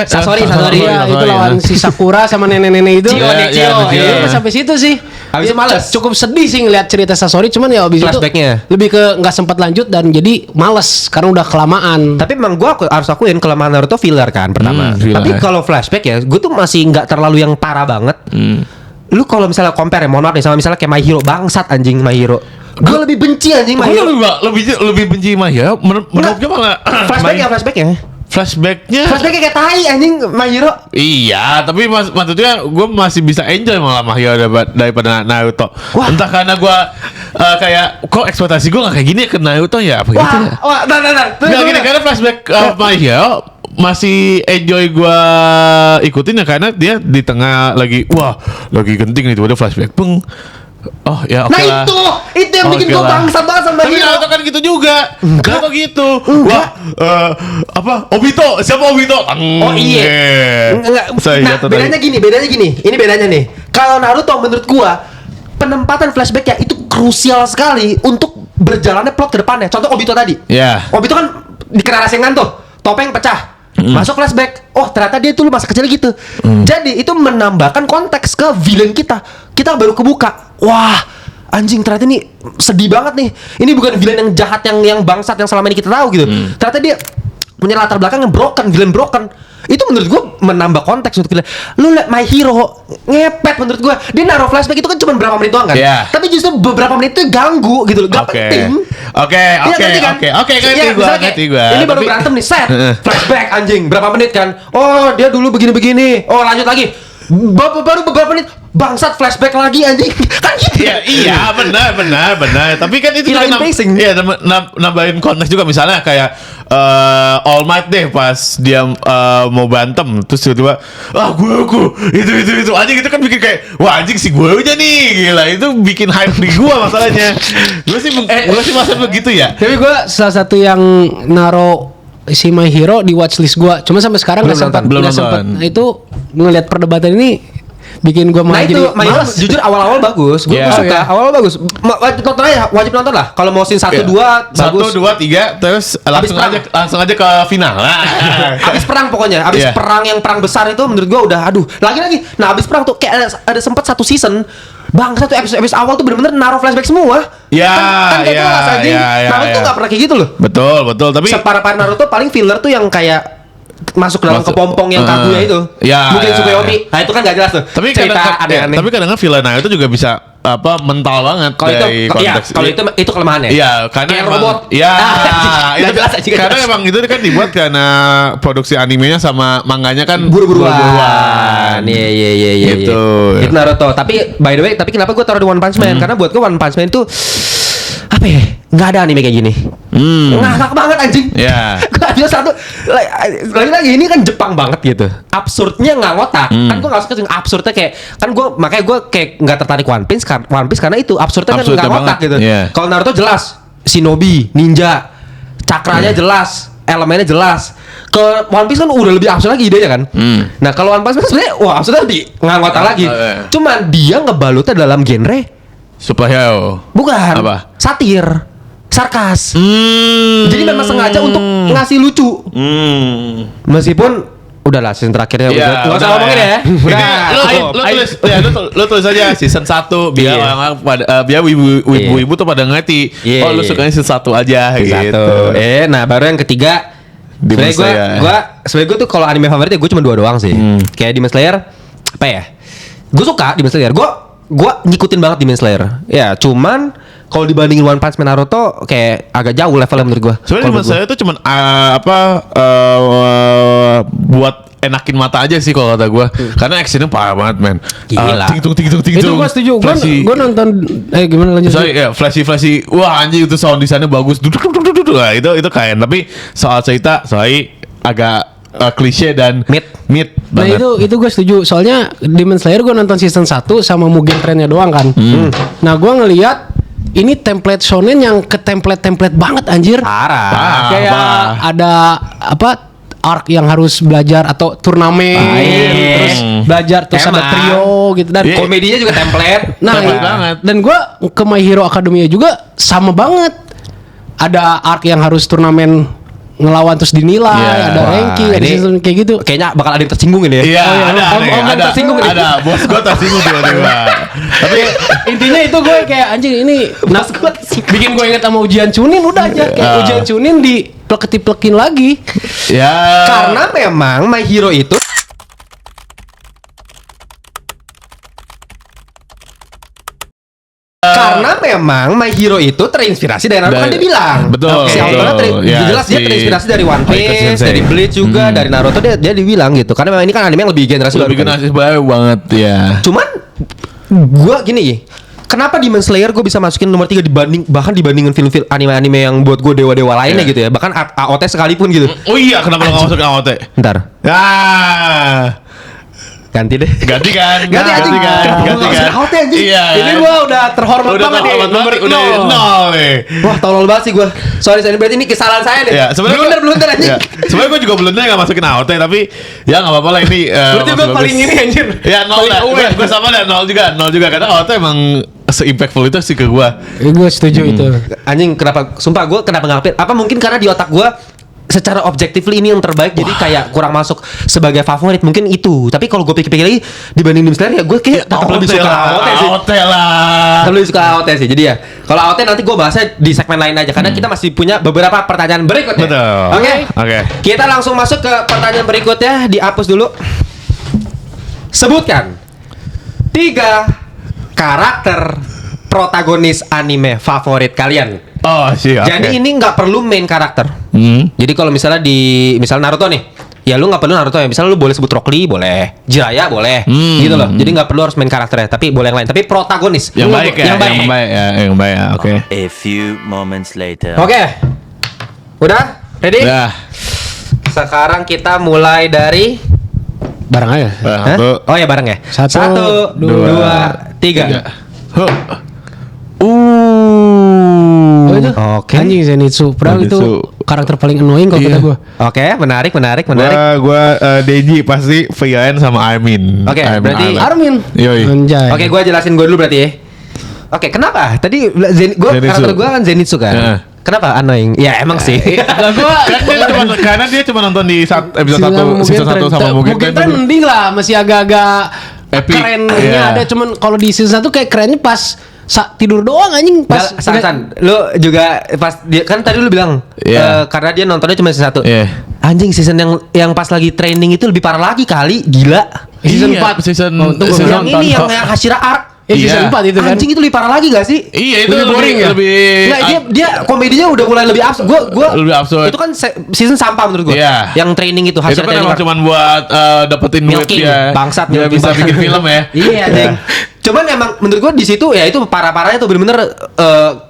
Sasori Iya, itu lawan si Sakura sama nenek-nenek itu. Cio. Iya, sampai situ sih. Habis itu males. Cukup sedih sih ngeliat cerita Sasori, cuman ya habis itu Flashbacknya. lebih ke nggak sempat lanjut dan jadi males karena udah kelamaan. Tapi memang gue harus akuin kelemahan Naruto filler kan pertama. Filler. Tapi kalau flashback ya, gue tuh masih nggak terlalu yang parah banget. Lu kalau misalnya compare ya, mohon maaf nih, sama misalnya kayak My Hero, bangsat anjing My Hero. Gue lebih benci anjing My Gue Hero. lebih benci Mah ya. Menurut gue malah Flashbacknya. Flashbacknya kayak tai anjing My Hero. Iya, tapi maksudnya gue masih bisa enjoy malah Mah ya daripada Naruto. Wah. Entah karena gue kayak kok ekspektasi gue gak kayak gini ke Naruto ya apa gitu ya. Wah, nah. Nggak gini, karena flashback Mah ya masih enjoy gue ikutin ya, karena dia di tengah lagi genting nih, tiba-tiba flashback peng. Oh ya oke lah. Itu yang bikin Oke gue lah. bangsat banget sama Tapi Hero. Naruto kan gitu juga. Naruto gitu. Enggak. Wah, Obito, siapa Obito? Oh iya. Enggak. Nah, bedanya gini. Ini bedanya nih. Kalau Naruto menurut gua penempatan flashbacknya itu krusial sekali untuk berjalannya plot ke depannya. Contoh Obito tadi. Iya. Obito kan dikena rasengan tuh, topeng pecah. Masuk flashback. Oh, ternyata dia dulu masa kecil gitu. Jadi itu menambahkan konteks ke villain kita. Kita baru kebuka. Wah, anjing ternyata ini sedih banget nih. Ini bukan villain yang jahat yang bangsat yang selama ini kita tahu gitu. Ternyata dia punya latar belakang yang broken, villain broken. Itu menurut gue menambah konteks untuk villain. Lu liat My Hero ngepet menurut gue. Dia naruh flashback itu kan cuma berapa menit doang kan. Yeah. Tapi justru beberapa menit itu ganggu gitu loh. Gak penting. Oke, ngerti gue. Ini baru berantem nih, set. Flashback anjing, berapa menit kan? Oh, dia dulu begini-begini. Oh, lanjut lagi. Baru beberapa menit bangsat flashback lagi anjing. Kan gitu. Iya, benar. Tapi kan itu juga Hilangin pacing. Iya, nambahin konteks juga, misalnya kayak All Might deh pas dia mau bantem terus tiba-tiba gue itu anjing, itu kan bikin kayak wah anjing si gue aja nih, gila, itu bikin hype di gue masalahnya. Gue sih masa begitu ya. Tapi gue salah satu yang naro si My Hero di watchlist gue, cuma sampai sekarang Belum nggak sempat. nonton. Nah, itu ngelihat perdebatan ini bikin gue Nah malah itu, jadi malas. jujur awal-awal bagus. Gue Yeah. suka, awal-awal bagus. Nonton aja, wajib nonton lah. Kalau mau scene 1, 2 bagus. 1, 2, 3 terus langsung aja ke final. Abis perang pokoknya, abis Yeah. perang yang perang besar itu menurut gua udah aduh. Lagi. Nah, abis perang tuh kayak ada sempat satu season bangsa tuh episode awal tuh bener-bener naruh flashback semua. Ya, kan kayak ya, kelas anjing. ya, Naruto ya. nggak pernah kayak gitu loh. Betul, tapi Separah-parah Naruto paling filler tuh yang kayak masuk dalam kepompong yang Kaguya itu. Ya, Mungkin ya, Tsukuyomi. ya. Nah, itu kan gak jelas tuh. Tapi cerita aneh-aneh. tapi kadang-kadang villain itu juga bisa mental banget Kalau itu, dari iya, konteks. kalau itu kelemahannya. Iya, karena Kayak emang, robot. Iya, Nggak itu jelas aja, nggak karena jelas. emang itu kan dibuat karena produksi animenya sama manganya kan Buru-buruan. Iya. Gitu. Itu Naruto. Tapi by the way, kenapa gue taruh di One Punch Man? Karena buat gue One Punch Man tuh apa ya? Nggak ada anime kayak gini. Ngakak banget anjing. Iya. Gue satu lagi ini kan Jepang banget gitu. Absurdnya nggak ngotak. Kan gue nggak suka yang absurdnya kayak kan makanya gue kayak nggak tertarik One Piece karena itu absurdnya kan Absurdnya nggak ngotak banget. gitu. Iya. Kalau Naruto jelas shinobi, ninja, cakranya jelas, elemennya jelas. Ke One Piece kan udah lebih absurd lagi idenya kan. Nah kalau One Piece kan sebenarnya wah absurdnya lebih nggak ngotak lagi. Cuman dia ngebalutnya dalam genre Superhero. bukan Apa? satir, sarkas. Jadi memang sengaja untuk ngasih lucu. Meskipun Udahlah season terakhirnya Iya, udah. Enggak usah ngomongin ya. Udah. Lu tulis aja season 1 biar Iya. orang pada biar ibu-ibu tuh pada ngerti. Iya, Oh, lu iya. sukanya season 1 aja gitu. Satu. Nah baru yang ketiga. Demon Sebenarnya Slayer. sebenarnya gue tuh kalau anime favoritnya gue cuma 2 doang sih. Kayak Demon Slayer apa ya? Gue suka Demon Slayer. Gue ngikutin banget Demon Slayer. Ya, cuman kalau dibandingin One Punch Man, Naruto kayak agak jauh levelnya menurut gue. Sebenarnya Demon Slayer itu cuman buat enakin mata aja sih kalau kata gue. Karena actionnya parah banget, men. Gila. Tingtung. Itu gue setuju. Gue nonton gimana lanjut? Sorry, ya, flashy. Wah, anjing itu sound desainnya bagus. Nah, itu keren. Tapi soal cerita, agak klise dan Mid Nah banget. itu gue setuju. Soalnya Demon Slayer gue nonton season 1 sama Mugen Trainnya doang kan. Nah gue ngelihat ini template shonen yang ke template banget anjir. Parah. Kayak ada apa arc yang harus belajar atau turnamen, terus belajar terus ada Emang. trio gitu dan Komedinya juga template. nah Template iya. banget. Dan gue ke My Hero Academia juga sama banget. Ada arc yang harus turnamen ngelawan terus dinilai, Iya. ada Wah, ranking, ada ini season kayak gitu. Kayaknya bakal ada yang tersinggung ini ya. Iya, ada, Om ada, tersinggung nih. ada. Bos gue tersinggung tiba-tiba. Tapi Intinya itu gue kayak anjing ini bikin gue inget sama ujian Chunin udah aja kayak ujian Chunin diplek-plekin lagi. ya. Karena memang My Hero itu karena memang My Hero itu terinspirasi dari Naruto, kan dia bilang. Betul, Si autornya betul. Ya, jelas dia si terinspirasi dari One Horikoshi Piece, Sensei. dari Bleach juga, dari Naruto dia dibilang gitu. Karena memang ini kan anime yang lebih generasi lebih baru. kan. generasi baru banget ya. Cuman gua gini, kenapa Demon Slayer gue bisa masukin nomor 3 dibandingin film-film anime-anime yang buat gue dewa-dewa lainnya Iya. gitu ya. Bahkan AOT sekalipun gitu. Oh iya, kenapa lo gak masuk ke AOT? Ntar Ah, ganti deh. ganti kan? Ganti anjing. Ganti kan? AOT anjing. Iya. Ini gue udah terhormat udah banget nih. terhormat Nomor banget, udah 0. 0 nih. Wah, tolol banget sih gue. Sorry, berarti ini kesalahan saya deh. Ya, sebenarnya blunder anjing. Ya, sebenarnya gue juga blunder gak masukin AOT, tapi ya gak apa-apa lah ini. Berarti gue masih paling bagus. ini anjir. Ya 0 dah. Gue sama dah 0 juga karena AOT emang se-impactful itu sih ke gue. Gue setuju itu. Anjing, kenapa gue ngelakuin? Apa mungkin karena di otak gue secara objektif ini yang terbaik, jadi kayak kurang masuk sebagai favorit, mungkin itu. Tapi kalau gue pikir-pikir lagi dibanding Demon Slayer ya gue kayak tetap lebih suka AOT sih. AOT lah. Tetap lebih suka AOT sih. Jadi ya kalau AOT nanti gue bahasnya di segmen lain aja karena kita masih punya beberapa pertanyaan berikutnya. Betul. Oke. Kita langsung masuk ke pertanyaan berikutnya. Dihapus dulu. Sebutkan 3 karakter protagonis anime favorit kalian. Oh siap. Jadi ini nggak perlu main karakter. Jadi kalau misalnya misal Naruto nih, ya lu nggak perlu Naruto ya. Misalnya lu boleh sebut Rock Lee, boleh Jiraiya, boleh, gitu loh. Jadi nggak perlu harus main karakternya, tapi boleh yang lain. Tapi protagonis. Yang baik ya. Yang baik. Yang baik ya. Oke. A few moments later. Oke. Udah? Ready? Ya. Sekarang kita mulai dari Barang aja. Hah? Oh ya bareng ya. Satu, dua, tiga. Oh itu? Oke. Anjing Zenitsu. Padahal itu Zenitsu. karakter paling annoying kalau Iya. kata gue. Oke, menarik. Gua Deji pasti Vian sama Armin. Oke, berarti Armin. Yoi. Anjay. Oke, gue jelasin gue dulu berarti ya. Oke, kenapa? Tadi Zenitsu. karakter gue kan Zenitsu kan. Heeh. Kenapa annoying? Ya emang sih. Lah gua Karena dia cuma nonton di episode 1 season 1 sama Mugen Mungkin Train. mending lah, masih agak-agak Epic. kerennya Iya. ada, cuman kalau di season 1 kayak kerennya pas tidur doang anjing pas San, lu juga pas dia kan tadi lu bilang Iya. karena dia nontonnya cuma season 1. Iya. Anjing season yang pas lagi training itu lebih parah lagi kali, gila. Season Iya, 4. season Oh, tunggu, season yang nonton. ini yang Hashira Arc. season Iya. 4 itu kan. Anjing itu lebih parah lagi gak sih? Iya itu Lebih boring ya? lebih Nggak, dia komedinya udah mulai lebih absurd. Gua Lebih absurd. Itu kan season sampah menurut gua. Iya. Yang training itu itu Hashira kan training emang arc. cuma buat dapetin duit Milking, dia. bangsat Dia milking, bisa bangsat. bikin film ya. Iya, anjing. Cuman emang menurut gua di situ ya itu parah-parahnya tuh bener-bener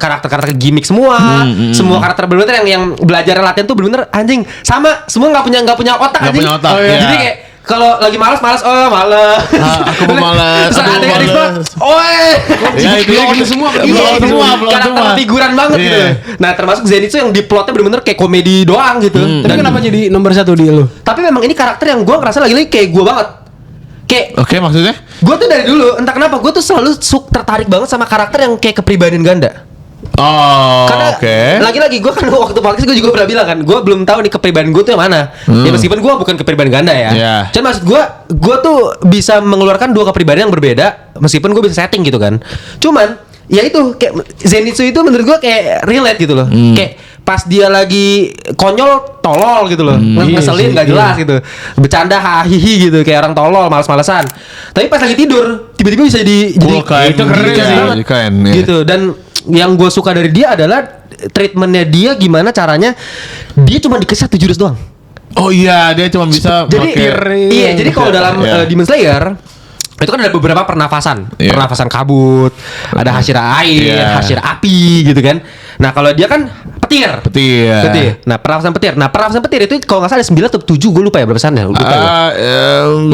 karakter-karakter gimmick semua. Semua karakter bener-bener yang belajar latihan tuh bener-bener anjing sama semua nggak punya otak Nggak anjing. punya otak, Oh, iya. iya. Jadi kayak kalau lagi malas males. Aku mau malas, Terus aku ada mau yang malas. Ya itu ya gitu semua, Iya, belum gitu. semua, belum Karakter semua. figuran banget Iya. gitu. Nah, termasuk Zenitsu yang di plotnya bener-bener kayak komedi doang gitu. Tapi kenapa jadi nomor 1 di lu? Tapi memang ini karakter yang gue ngerasa lagi kayak gue banget. Kayak Oke, maksudnya? gue tuh dari dulu entah kenapa gue tuh selalu tertarik banget sama karakter yang kayak kepribadian ganda. Oh, Karena oke. lagi-lagi gue kan waktu podcast gue juga pernah bilang kan, gue belum tahu nih kepribadian gue tuh yang mana. Ya meskipun gue bukan kepribadian ganda ya. Yeah. Cuman maksud gue tuh bisa mengeluarkan dua kepribadian yang berbeda meskipun gue bisa setting gitu kan. Cuman ya itu kayak Zenitsu itu menurut gue kayak relate gitu loh. Kayak pas dia lagi konyol tolol gitu loh. Ngeselin gak jelas gitu. Bercanda hahihi gitu kayak orang tolol males-malesan. Tapi pas lagi tidur tiba-tiba bisa jadi Cool kain. itu keren Iya, sih. jadi kain, ya. Gitu dan yang gue suka dari dia adalah treatmentnya dia gimana caranya dia cuma dikasih 1 jurus doang. Oh iya, dia cuma bisa Jadi iya, jadi kalau dalam Iya. Demon Slayer itu kan ada beberapa pernafasan, Iya. pernafasan kabut, ada hasiera air, Iya. hasiera api gitu kan. Nah kalau dia kan petir. Petir. Nah pernafasan petir. Nah pernafasan petir itu kalau nggak salah ada 9 atau 7 gue lupa ya berapa sana. Lupa gue.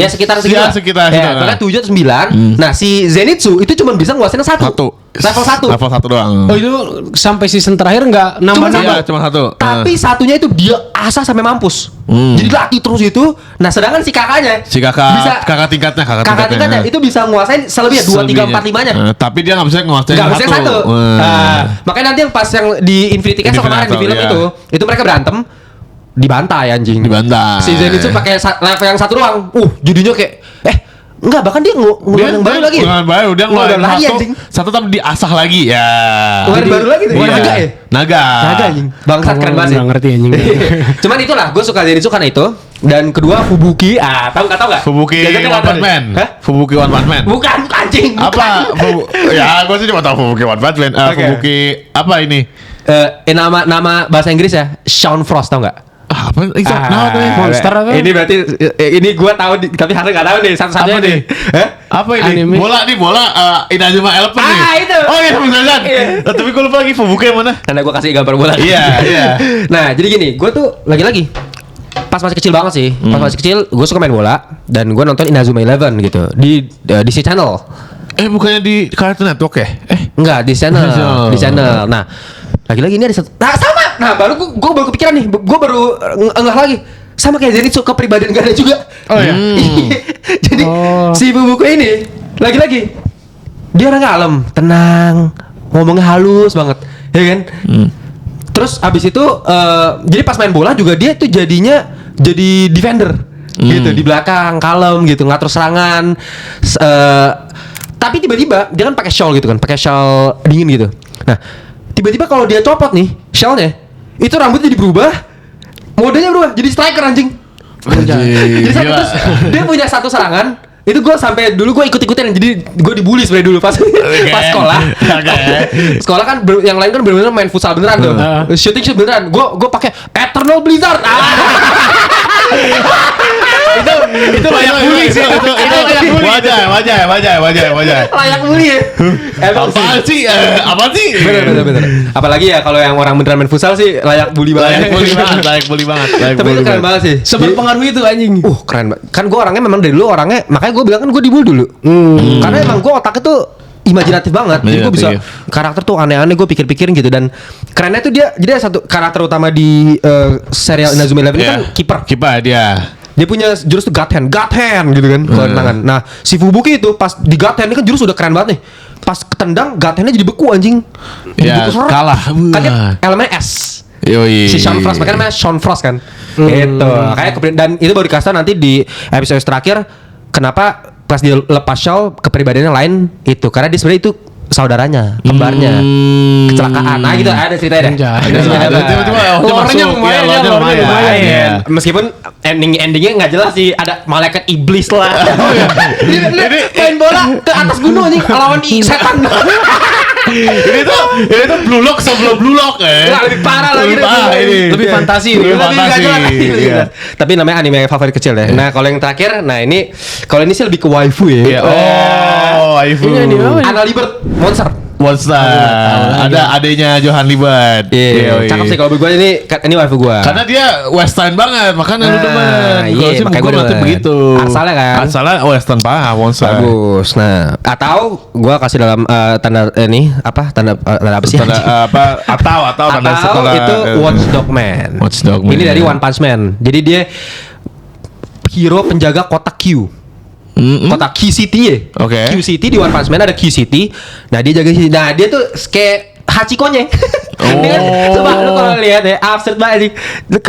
Ya sekitar segitu. Ya lah. sekitar. Ya, pokoknya 7 atau 9. Nah si Zenitsu itu cuma bisa nguasain 1. Level 1. Level 1 doang. Oh itu sampai season terakhir nggak nambah-nambah. Iya, cuma 1. Tapi satunya itu dia asah sampai mampus. Jadi latih terus itu. Nah sedangkan si kakaknya Si kakak tingkatnya, kakak tingkatnya itu bisa nguasain selebihnya 2, 3, 4, 5-nya. Tapi dia nggak bisa nguasain Gak bisa yang satu. Nah, makanya nanti yang pas yang di Infinity Castle kemarin di Castle, film iya. itu mereka berantem dibantai anjing. Dibantai. Si Zenitsu pakai level yang 1 doang. Jadinya kayak enggak bahkan dia ngeluarin yang baru lagi. Ngeluarin baru, dia ngeluarin lagi satu, anjing. satu tapi diasah lagi ya. Ngeluarin baru lagi tuh. Iya. Naga ya? Naga. Naga anjing. Bangsat keren banget sih. Nggak ngerti anjing. Cuman itulah gue suka Zenitsu karena itu. Dan kedua Fubuki, tahu enggak? Fubuki Jajannya One nggak tahu Punch deh. Man. Hah? Fubuki One Punch Man. Bukan anjing. Apa? Ya, gue sih cuma tahu Fubuki One Punch Man. Oke. Fubuki apa ini? Nama bahasa Inggris ya, Shawn Frost tau nggak? Apa? Nah, apa ini? Monster apa? Ini berarti ini gua tahu tapi Hasan nggak tahu nih satu-satunya Apa nih? nih. Hah? Apa ini? Anime. Bola Inazuma Eleven nih. Itu. Oh iya, beneran. Tapi gue lupa lagi Fubuki yang mana? Karena gua kasih gambar bola. Iya. Nah, jadi gini, gua tuh lagi-lagi pas masih kecil banget sih. Pas masih kecil, gua suka main bola dan gua nonton Inazuma Eleven gitu di DC Channel. Bukannya di Cartoon Network ya? Enggak, di channel. Oh. Di channel. Nah, lagi-lagi ini ada satu. Nah, sama. Nah, gua baru kepikiran nih. Gua baru ngeh lagi. Sama kayak Zenitsu kepribadian gak ada juga. Oh iya. Jadi si buku ini lagi-lagi dia orang kalem, tenang, ngomongnya halus banget, ya kan? Terus abis itu jadi pas main bola juga dia tuh jadinya jadi defender gitu di belakang, kalem gitu, ngatur serangan. Tapi tiba-tiba dia kan pakai shawl gitu kan, pakai shawl dingin gitu. Nah, tiba-tiba kalau dia copot nih shawlnya, itu rambutnya jadi berubah, modenya berubah, jadi striker anjing. Jadi Gila. terus dia punya satu serangan. Itu gue sampai dulu gue ikut-ikutin, jadi gue dibully sebenarnya dulu pas sekolah. Sekolah kan yang lain kan benar-benar main futsal beneran tuh, shooting shoot beneran. Gue pakai Eternal Blizzard. Itu layak bully sih. Itu wajah. Layak bully ya. Emang sih. Apaan sih? Bener. Apalagi ya kalau yang orang beneran main futsal sih layak bully banget. Layak bully banget. Tapi itu keren banget sih. Seberpengaruh itu anjing. Keren banget. Kan gue orangnya memang dari dulu orangnya, makanya gue bilang kan gue dibully dulu. Karena emang gue otaknya tuh imajinatif banget. Jadi gue bisa karakter tuh aneh-aneh gue pikir-pikirin gitu. Dan kerennya tuh dia, jadi ada satu karakter utama di serial Inazuma Eleven ini kan kiper. Kiper dia. Dia punya jurus tuh God Hand gitu kan, keluarin tangan. Nah, si Fubuki itu pas di God Hand ini kan jurus udah keren banget nih. Pas ketendang God Hand-nya jadi beku anjing. Jadi Ya, beku, kalah. Kan dia elemennya S. Yoi. Si Shawn Frost, makanya namanya Shawn Frost kan. Gitu. Kayak dan itu baru dikasih tau nanti di episode terakhir kenapa pas dia lepas shawl kepribadiannya lain itu karena dia sebenarnya itu saudaranya, kembarnya. Kecelakaan. Nah, gitu ada ceritanya deh. Ada ceritanya. Tiba-tiba Lore-nya masuk. lumayan Ya, ya, lore-nya lumayan. Iya. Meskipun endingnya nggak jelas sih, ada malaikat iblis lah. Dia main bola ke atas gunung anjing lawan setan. Ini tuh Blue Lock sebelum Blue Lock Nggak, lebih parah lagi Lebih parah ini. Lebih fantasi ini. Lebih Lebih nggak fantasi. jelas. Iya. Tapi namanya anime favorit kecil ya. Nah, kalau yang terakhir, ini kalau ini sih lebih ke waifu Iya. ya. Oh, Aifu. Ini anime apa? Anna Libert Monster. Monster. Ada adanya Johan Libert. Iya, cakep sih kalau gue ini waifu gue. Karena dia western banget, makanya lu demen. Iya, Kalau sih makanya gue gua nanti demen. begitu. Asalnya kan? Asalnya western parah, Monster. Bagus. Nah, atau gue kasih dalam tanda tanda apa sih? Tanda, atau tanda Atau setelah itu Watch Dog Man. Watch Dog Man. Ini dari One Punch Man. Jadi dia hero penjaga kota Q. Kota Q City ya. Oke. Q City di One Punch Man ada Q City. Nah dia jaga sini. Nah dia tuh kayak Hachiko-nya. Dia kan, coba lu kalau lihat ya absurd banget anjing.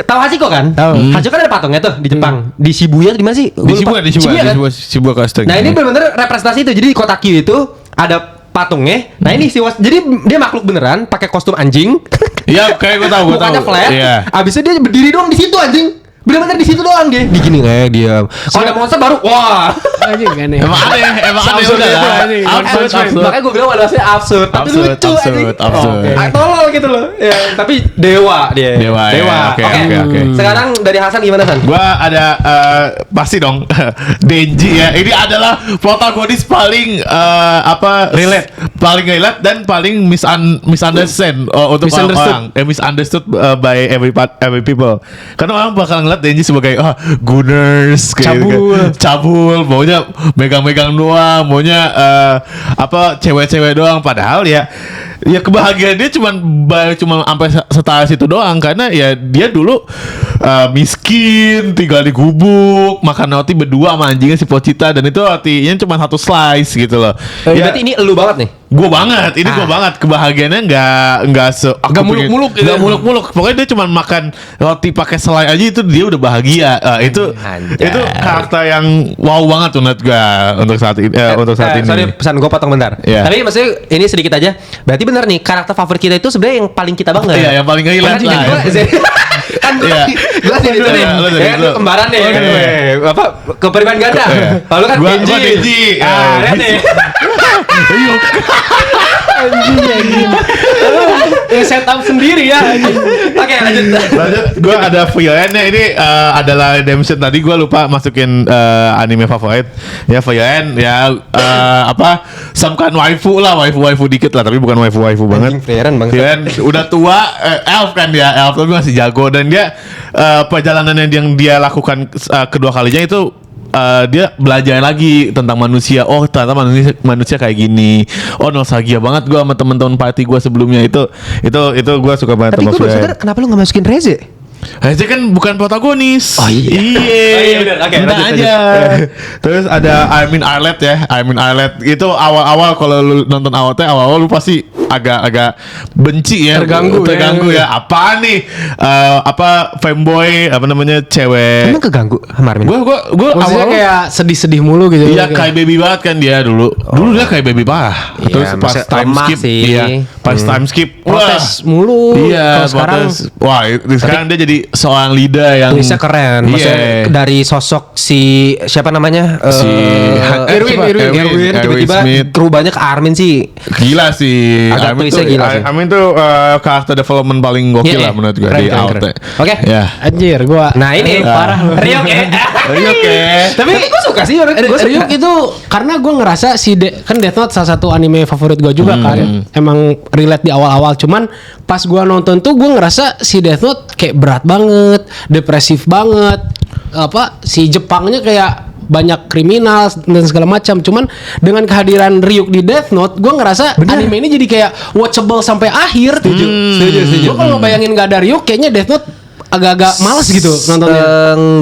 Tahu Hachiko kan? Hachiko kan ada patungnya tuh di Jepang. Di Shibuya di mana sih? Di Gua lupa. Shibuya kan? Shibuya Castle. Nah ini benar-benar representasi itu. Jadi di kota Q itu ada patungnya. Nah ini jadi dia makhluk beneran pakai kostum anjing. Iya, kayak gue tahu. Mukanya flat. Iya. Abis itu dia berdiri doang di situ anjing. Bener-bener di situ doang dia. Di gini kayak diam. Kalau ada monster baru wah. Anjing kan ya. Emang aneh udah lah. Absurd. Makanya gue bilang manusia absurd. Tapi Absurd, lucu absurd, anjing. absurd. Tolol gitu loh. Ya, tapi dewa dia. Dewa, ya. Oke. Sekarang dari Hasan gimana San? Gua ada pasti dong Denji ya. Ini adalah protagonis paling paling relate dan paling misunderstand untuk orang-orang. Misunderstood by every people. Karena orang bakal ngeliat Denji sebagai Gunners kayak cabul, maunya megang-megang doang, maunya cewek-cewek doang. Padahal ya kebahagiaan dia cuma sampai setara situ doang, karena ya dia dulu miskin, tinggal di gubuk, makan roti berdua sama anjingnya si Pochita, dan itu rotinya cuma 1 slice gitu loh. Berarti ini elu banget nih. Gue banget kebahagiaannya nggak muluk-muluk gitu. Nggak muluk-muluk. Pokoknya dia cuma makan roti pakai selai aja itu dia udah bahagia. Itu karakter yang wow banget menurut gue untuk saat ini. Sorry, pesan gue potong bentar. Yeah. Tapi maksudnya ini sedikit aja. Berarti benar nih karakter favorit kita itu sebenarnya yang paling kita bangga. Iya, yang paling relate lah. Kan Iya. gue sih itu nih. Ya kan kembaran deh. Apa kepribadian ganda. Lalu kan Denji. Lihat nih. Anjing. Setup sendiri ya. Oke, lanjut. Gue ada Fioen-nya ini adalah Redemption. Tadi gue lupa masukin anime favorit. Ya Fioen ya Samkan waifu dikit lah, tapi bukan waifu banget. Fioen udah tua, elf kan dia, elf tapi masih jago, dan dia perjalanan yang dia lakukan kedua kalinya itu dia belajar lagi tentang manusia. Oh ternyata manusia kayak gini. Oh nostalgia banget gue sama teman-teman party gue sebelumnya. Itu gue suka banget. Tapi gue belum sadar kenapa lu gak masukin Reze? Reze kan bukan protagonis. Oh iya. Iya bener. Oke, lanjut aja. Terus ada Armin Arlet ya. Armin Arlet itu awal-awal kalau lu nonton awal-awal lu pasti agak benci ya. Terganggu ya. Apaan nih? Fanboy cewek. Emang keganggu sama Armin? Gue Maksudnya awal kayak sedih-sedih mulu gitu. iya kayak baby banget kan dia dulu. Dulu dia kayak baby parah. Iya, Terus pas maksudnya time lemah skip sih. iya, pas time skip Protes mulu. Iya, Kalau sekarang protes. Wah, sekarang dia jadi seorang leader yang Tulisnya keren. Maksudnya Iya. dari sosok si siapa namanya? Irwin tiba-tiba Smith. berubahnya ke Armin sih. Gila sih. Agak tulisnya gila sih. Armin tuh karakter development paling gokil lah menurut gue di Keren. AOT. Oke. Ya. Anjir gua. Nah ini parah lu. Ryuk ya. Oke. Tapi gue suka sih. Ryuk itu karena gue ngerasa kan Death Note salah satu anime favorit gue juga kan. Emang relate di awal-awal. Cuman pas gue nonton tuh gue ngerasa si Death Note kayak berat banget, depresif banget. Si Jepangnya kayak banyak kriminal dan segala macam. Cuman dengan kehadiran Ryuk di Death Note, gue ngerasa anime ini jadi kayak watchable sampai akhir. Setuju. Gue kalau ngebayangin gak ada Ryuk, kayaknya Death Note agak-agak males gitu nontonnya.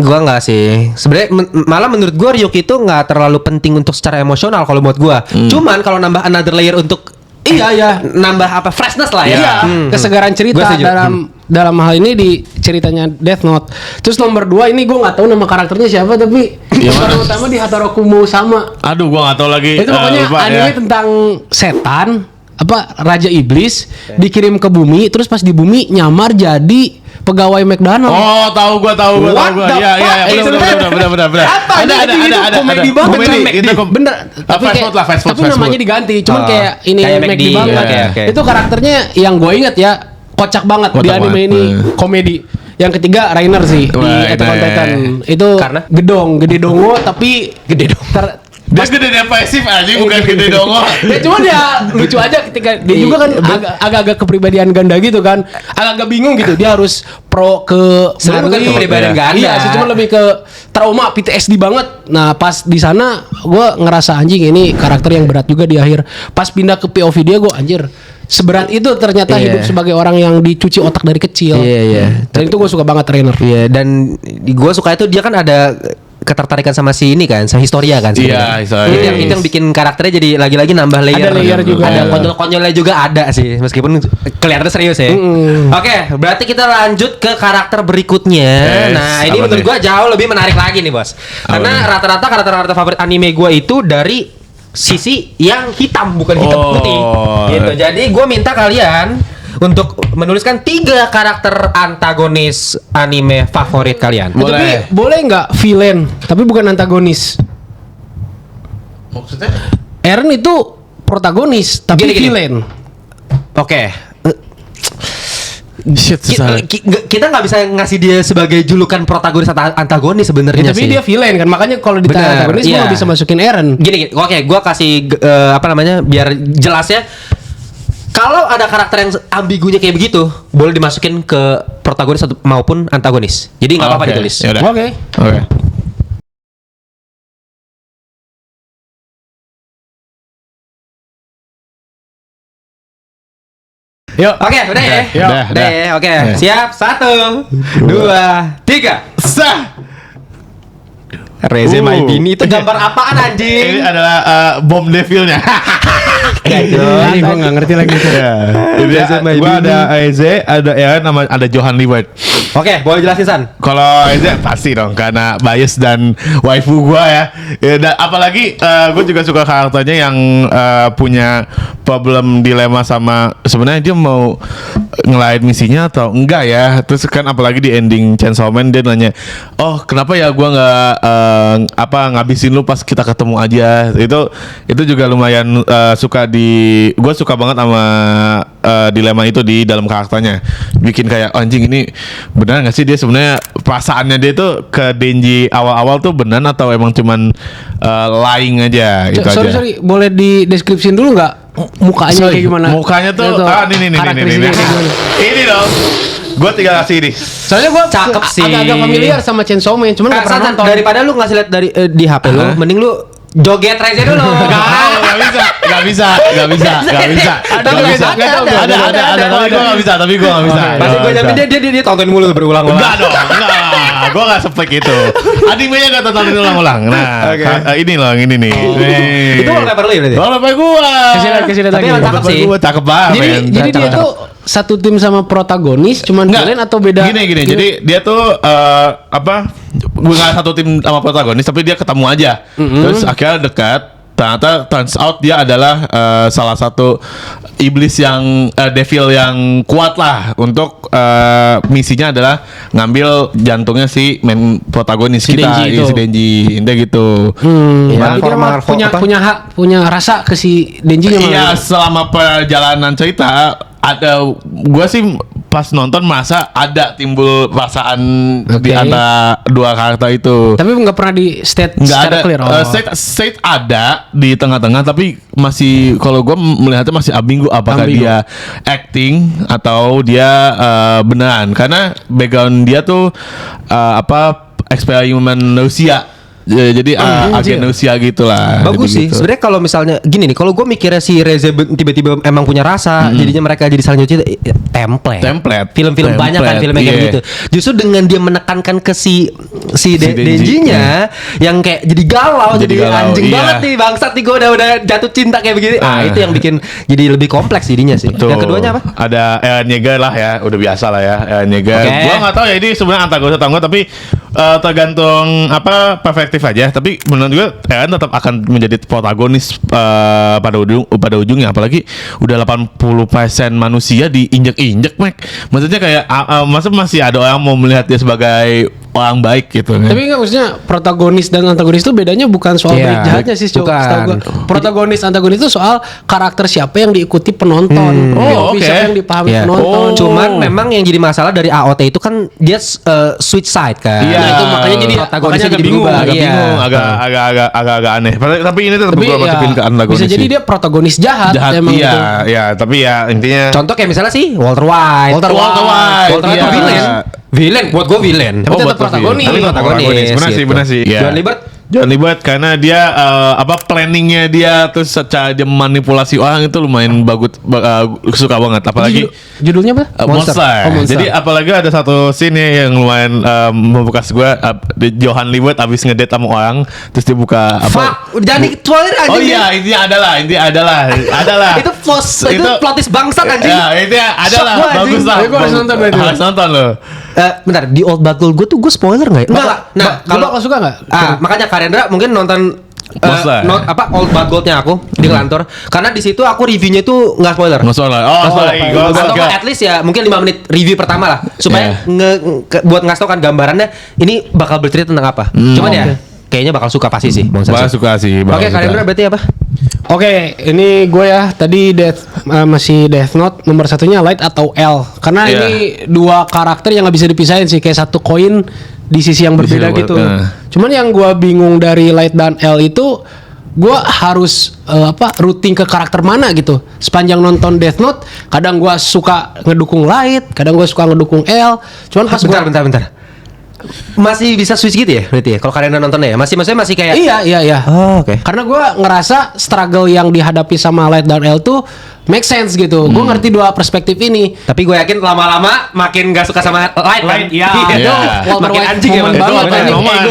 Gua nggak sih. Sebenarnya malah menurut gua Ryuk itu nggak terlalu penting untuk secara emosional kalau buat gua. Cuman kalau nambah another layer untuk Iya. nambah freshness lah ya. Iya, kesegaran cerita Gua setuju. dalam hal ini di ceritanya Death Note. Terus nomor 2 ini gue nggak tahu nama karakternya siapa, tapi peran utama di Hataro Kumo sama. Aduh, gua enggak tahu lagi. Itu pokoknya lupa, anime ya. tentang setan, raja iblis dikirim ke bumi, terus pas di bumi nyamar jadi pegawai McDonald. Oh, tahu gua. What the Iya, fuck? benar. Apa? Ada Komedi banget. Itu Bener. fast food. Namanya diganti. Cuman kayak ini kayak McD McD, banget. oke. Itu karakternya yang gue inget ya, kocak banget di Kocak anime banget. ini, komedi. Yang ketiga Rainer sih di Wah, Attack on ini. Titan. Itu Karena? gede dongo tapi gede dong. Dia gede depresif aja, bukan gede dongo. Ya cuma dia lucu aja ketika dia juga kan agak-agak kepribadian ganda gitu kan. Agak-agak bingung gitu. Dia harus pro ke Sebenarnya bukan Marley. kepribadian ganda. Iya, sih cuma lebih ke trauma PTSD banget. Nah, pas di sana gue ngerasa anjing ini karakter yang berat juga di akhir. Pas pindah ke POV dia gue anjir. Seberat itu ternyata Iya. hidup sebagai orang yang dicuci otak dari kecil. Iya. Dan itu gue suka banget Rainer. Iya, dan gue suka itu dia kan ada ketertarikan sama si ini kan, sama Historia kan sebenarnya. Iya, Historia. Itu yang bikin karakternya jadi lagi-lagi nambah layer. Ada layer juga. Ada konyol-konyolnya juga ada sih, meskipun kelihatannya serius ya. Oke, berarti kita lanjut ke karakter berikutnya. Yes, Nah, ini apa menurut nih? gua jauh lebih menarik lagi nih, Bos. Karena rata-rata karakter-karakter favorit anime gua itu dari sisi yang hitam, bukan hitam Oh. putih. Gitu. Jadi gua minta kalian untuk menuliskan 3 karakter antagonis anime favorit kalian. Boleh. Tapi boleh nggak villain tapi bukan antagonis? Maksudnya? Eren itu protagonis tapi Gini. villain. Oke. Shit, susah. Kita nggak bisa ngasih dia sebagai julukan protagonis atau antagonis Ya, sebenarnya tapi sih. dia villain kan, makanya kalau ditanya Benar, antagonis iya. gua nggak bisa masukin Eren. Gini, oke, gua kasih apa namanya biar jelas ya. Kalau ada karakter yang ambigunya kayak begitu, boleh dimasukin ke protagonis maupun antagonis. Jadi nggak apa-apa Oke, ditulis. yaudah. Oke. Oke. Yuk. Oke, udah ya. Udah, Udah ya. Oke, Ya. siap. 1, 2, 3. Sah. Reze Maibini itu gambar apaan Ini anjing? adalah bom devilnya. Ini gua nggak ngerti lagi tuh. Ya. Jadi Reza gua Maibini. ada Eze, ada ya nama ada Johan Liwert. Oke, boleh jelasin San. Kalau Eze pasti dong karena bias dan waifu gua ya. Apalagi gue juga suka karakternya yang punya problem dilema sama sebenarnya dia mau ngelain misinya atau enggak ya. Terus kan apalagi di ending Chainsaw Man dia nanya, "Oh, kenapa ya gua nggak ngabisin lu pas kita ketemu aja." Itu juga lumayan suka gue suka banget sama dilema itu di dalam karakternya. Bikin kayak oh, anjing ini benar nggak sih dia sebenarnya perasaannya dia tuh ke Denji awal-awal tuh benar atau emang cuman lying aja itu aja. Sorry, boleh di deskripsiin dulu nggak mukanya Sorry, kayak gimana? Mukanya tuh Itu, ini karakteristiknya kayak gimana? Ini dong. Gue tinggal kasih ini. Soalnya gue Cakep sih. agak familiar sama Chainsaw Man, cuman nggak pernah San, nonton. daripada lu ngasih lihat dari di HP lu, mending lu joget Reze dulu. Nggak bisa. Ada, Tapi gue nggak bisa. Pasti gue jamin dia tonton mulu berulang-ulang. Enggak dong, enggak. Gue gak sepek itu. Animenya gak tonton ulang-ulang. Nah, ini loh, ini nih. Itu wallpaper lu ya berarti? Wallpaper gua. Kasih lihat Tapi lagi. emang cakep sih. Gua cakep banget. Jadi dia tuh satu tim sama protagonis, cuman Enggak. villain atau beda? Gini. Jadi dia tuh bukan satu tim sama protagonis, tapi dia ketemu aja. Terus akhirnya dekat. Ternyata turns out dia adalah salah satu iblis yang devil yang kuat lah untuk misinya adalah ngambil jantungnya si main protagonis Si kita, Denji itu. si Denji, intinya gitu. Tapi dia mah punya rasa ke si Denji-nya malah. Iya, selama perjalanan cerita ada gua sih pas nonton merasa ada timbul perasaan di Oke. antara dua karakter itu. Tapi nggak pernah di state Nggak secara ada clear. state ada di tengah-tengah tapi masih kalau gua melihatnya masih ambigu apakah Ambigu. dia acting atau dia beneran karena background dia tuh eksperimen manusia. Jadi agen manusia gitulah. Bagus sih. Gitu. Sebenarnya kalau misalnya gini nih, kalau gue mikirnya si Reze tiba-tiba emang punya rasa, jadinya mereka jadi saling nyuci template. Film-film banyak kan filmnya kayak iya. gitu. Justru dengan dia menekankan ke si Denji, Denji-nya yang kayak jadi galau, Jadi jadi galau, anjing iya. banget nih bangsat nih gue udah jatuh cinta kayak begini. Itu yang bikin jadi lebih kompleks jadinya sih. Tuh. Yang keduanya apa? Ada Eren Yeager lah ya, udah biasa lah ya Eren Yeager. Oke. Gua nggak tahu ya ini sebenarnya antagonis atau enggak, tapi tergantung perspektif aja. Tapi menurut gue Eren tetap akan menjadi protagonis pada ujungnya. Apalagi udah 80% manusia diinjek-injek, Mek. Maksudnya kayak masa masih ada orang mau melihat dia sebagai orang baik gitu kan. Tapi enggak, maksudnya protagonis dan antagonis itu bedanya bukan soal Iya, baik jahatnya sih, bukan. setahu gua. Protagonis antagonis itu soal karakter siapa yang diikuti penonton. Oh, POV oke. siapa yang dipahami Iya. penonton. Cuman memang yang jadi masalah dari AOT itu kan dia switch side kan. Iya, Nah, itu makanya jadi protagonisnya jadi berubah. agak Iya. bingung, agak aneh. Tapi ini tetap Tapi gua masukin ke antagonis. bisa jadi sih. dia protagonis jahat, emang iya, gitu. iya, tapi ya intinya Contoh kayak misalnya sih Walter White. Walter White, Walter White iya. villain. Villain buat gue villain. Tapi tetap protagonis. Tapi Protagonis, Benar sih, gitu. benar sih. Iya. John Libert John Lee White karena dia planningnya dia terus secara dia manipulasi orang itu lumayan bagus, suka banget. Apalagi Judulnya apa? Monster. Oh, Monster. Jadi apalagi ada satu scene yang lumayan membekas gue. Johan Lee White abis ngedate sama orang, terus dia buka Fuck, jangan spoiler anjing. Oh iya, intinya adalah. Itu plot twist bangsat anjing. Ya, intinya adalah Shock gua, bagus anjing. lah. Tapi gua harus nonton berarti. Harus nonton loh. Bentar, di Old Bad Gold gue tuh gue spoiler nggak ya? Enggak. Nah, kalau kau suka nggak? Makanya Karendra mungkin nonton Monster. Old Bad Gold-nya aku di Kelantor. Karena di situ aku reviewnya itu nggak spoiler. Nggak salah. Oh, Nggak spoiler. baik. Atau at least ya mungkin 5 menit review pertama lah supaya buat ngasih tau kan gambarannya ini bakal bercerita tentang apa. Cuman ya kayaknya bakal suka pasti sih. Bakal suka sih. Oke, Karendra berarti apa? Oke, ini gue ya tadi masih Death Note nomor satunya Light atau L karena Iya. ini dua karakter yang nggak bisa dipisahin sih kayak satu koin di sisi yang Di sisi berbeda yang gitu. berbeda. Cuman yang gue bingung dari Light dan L itu gue harus routing ke karakter mana gitu. Sepanjang nonton Death Note, kadang gue suka ngedukung Light, kadang gue suka ngedukung L. Cuman pas bentar. Masih bisa switch gitu ya berarti ya kalau kalian nontonnya ya maksudnya masih kayak Iya. Oh, oke. Karena gue ngerasa struggle yang dihadapi sama Light dan L tuh make sense gitu. Gue ngerti dua perspektif ini. Tapi gue yakin lama-lama makin gak suka sama Light kan? Iya. Iya. Walter Makin White anjing ya, momen Bang. banget Itu anjing. momen.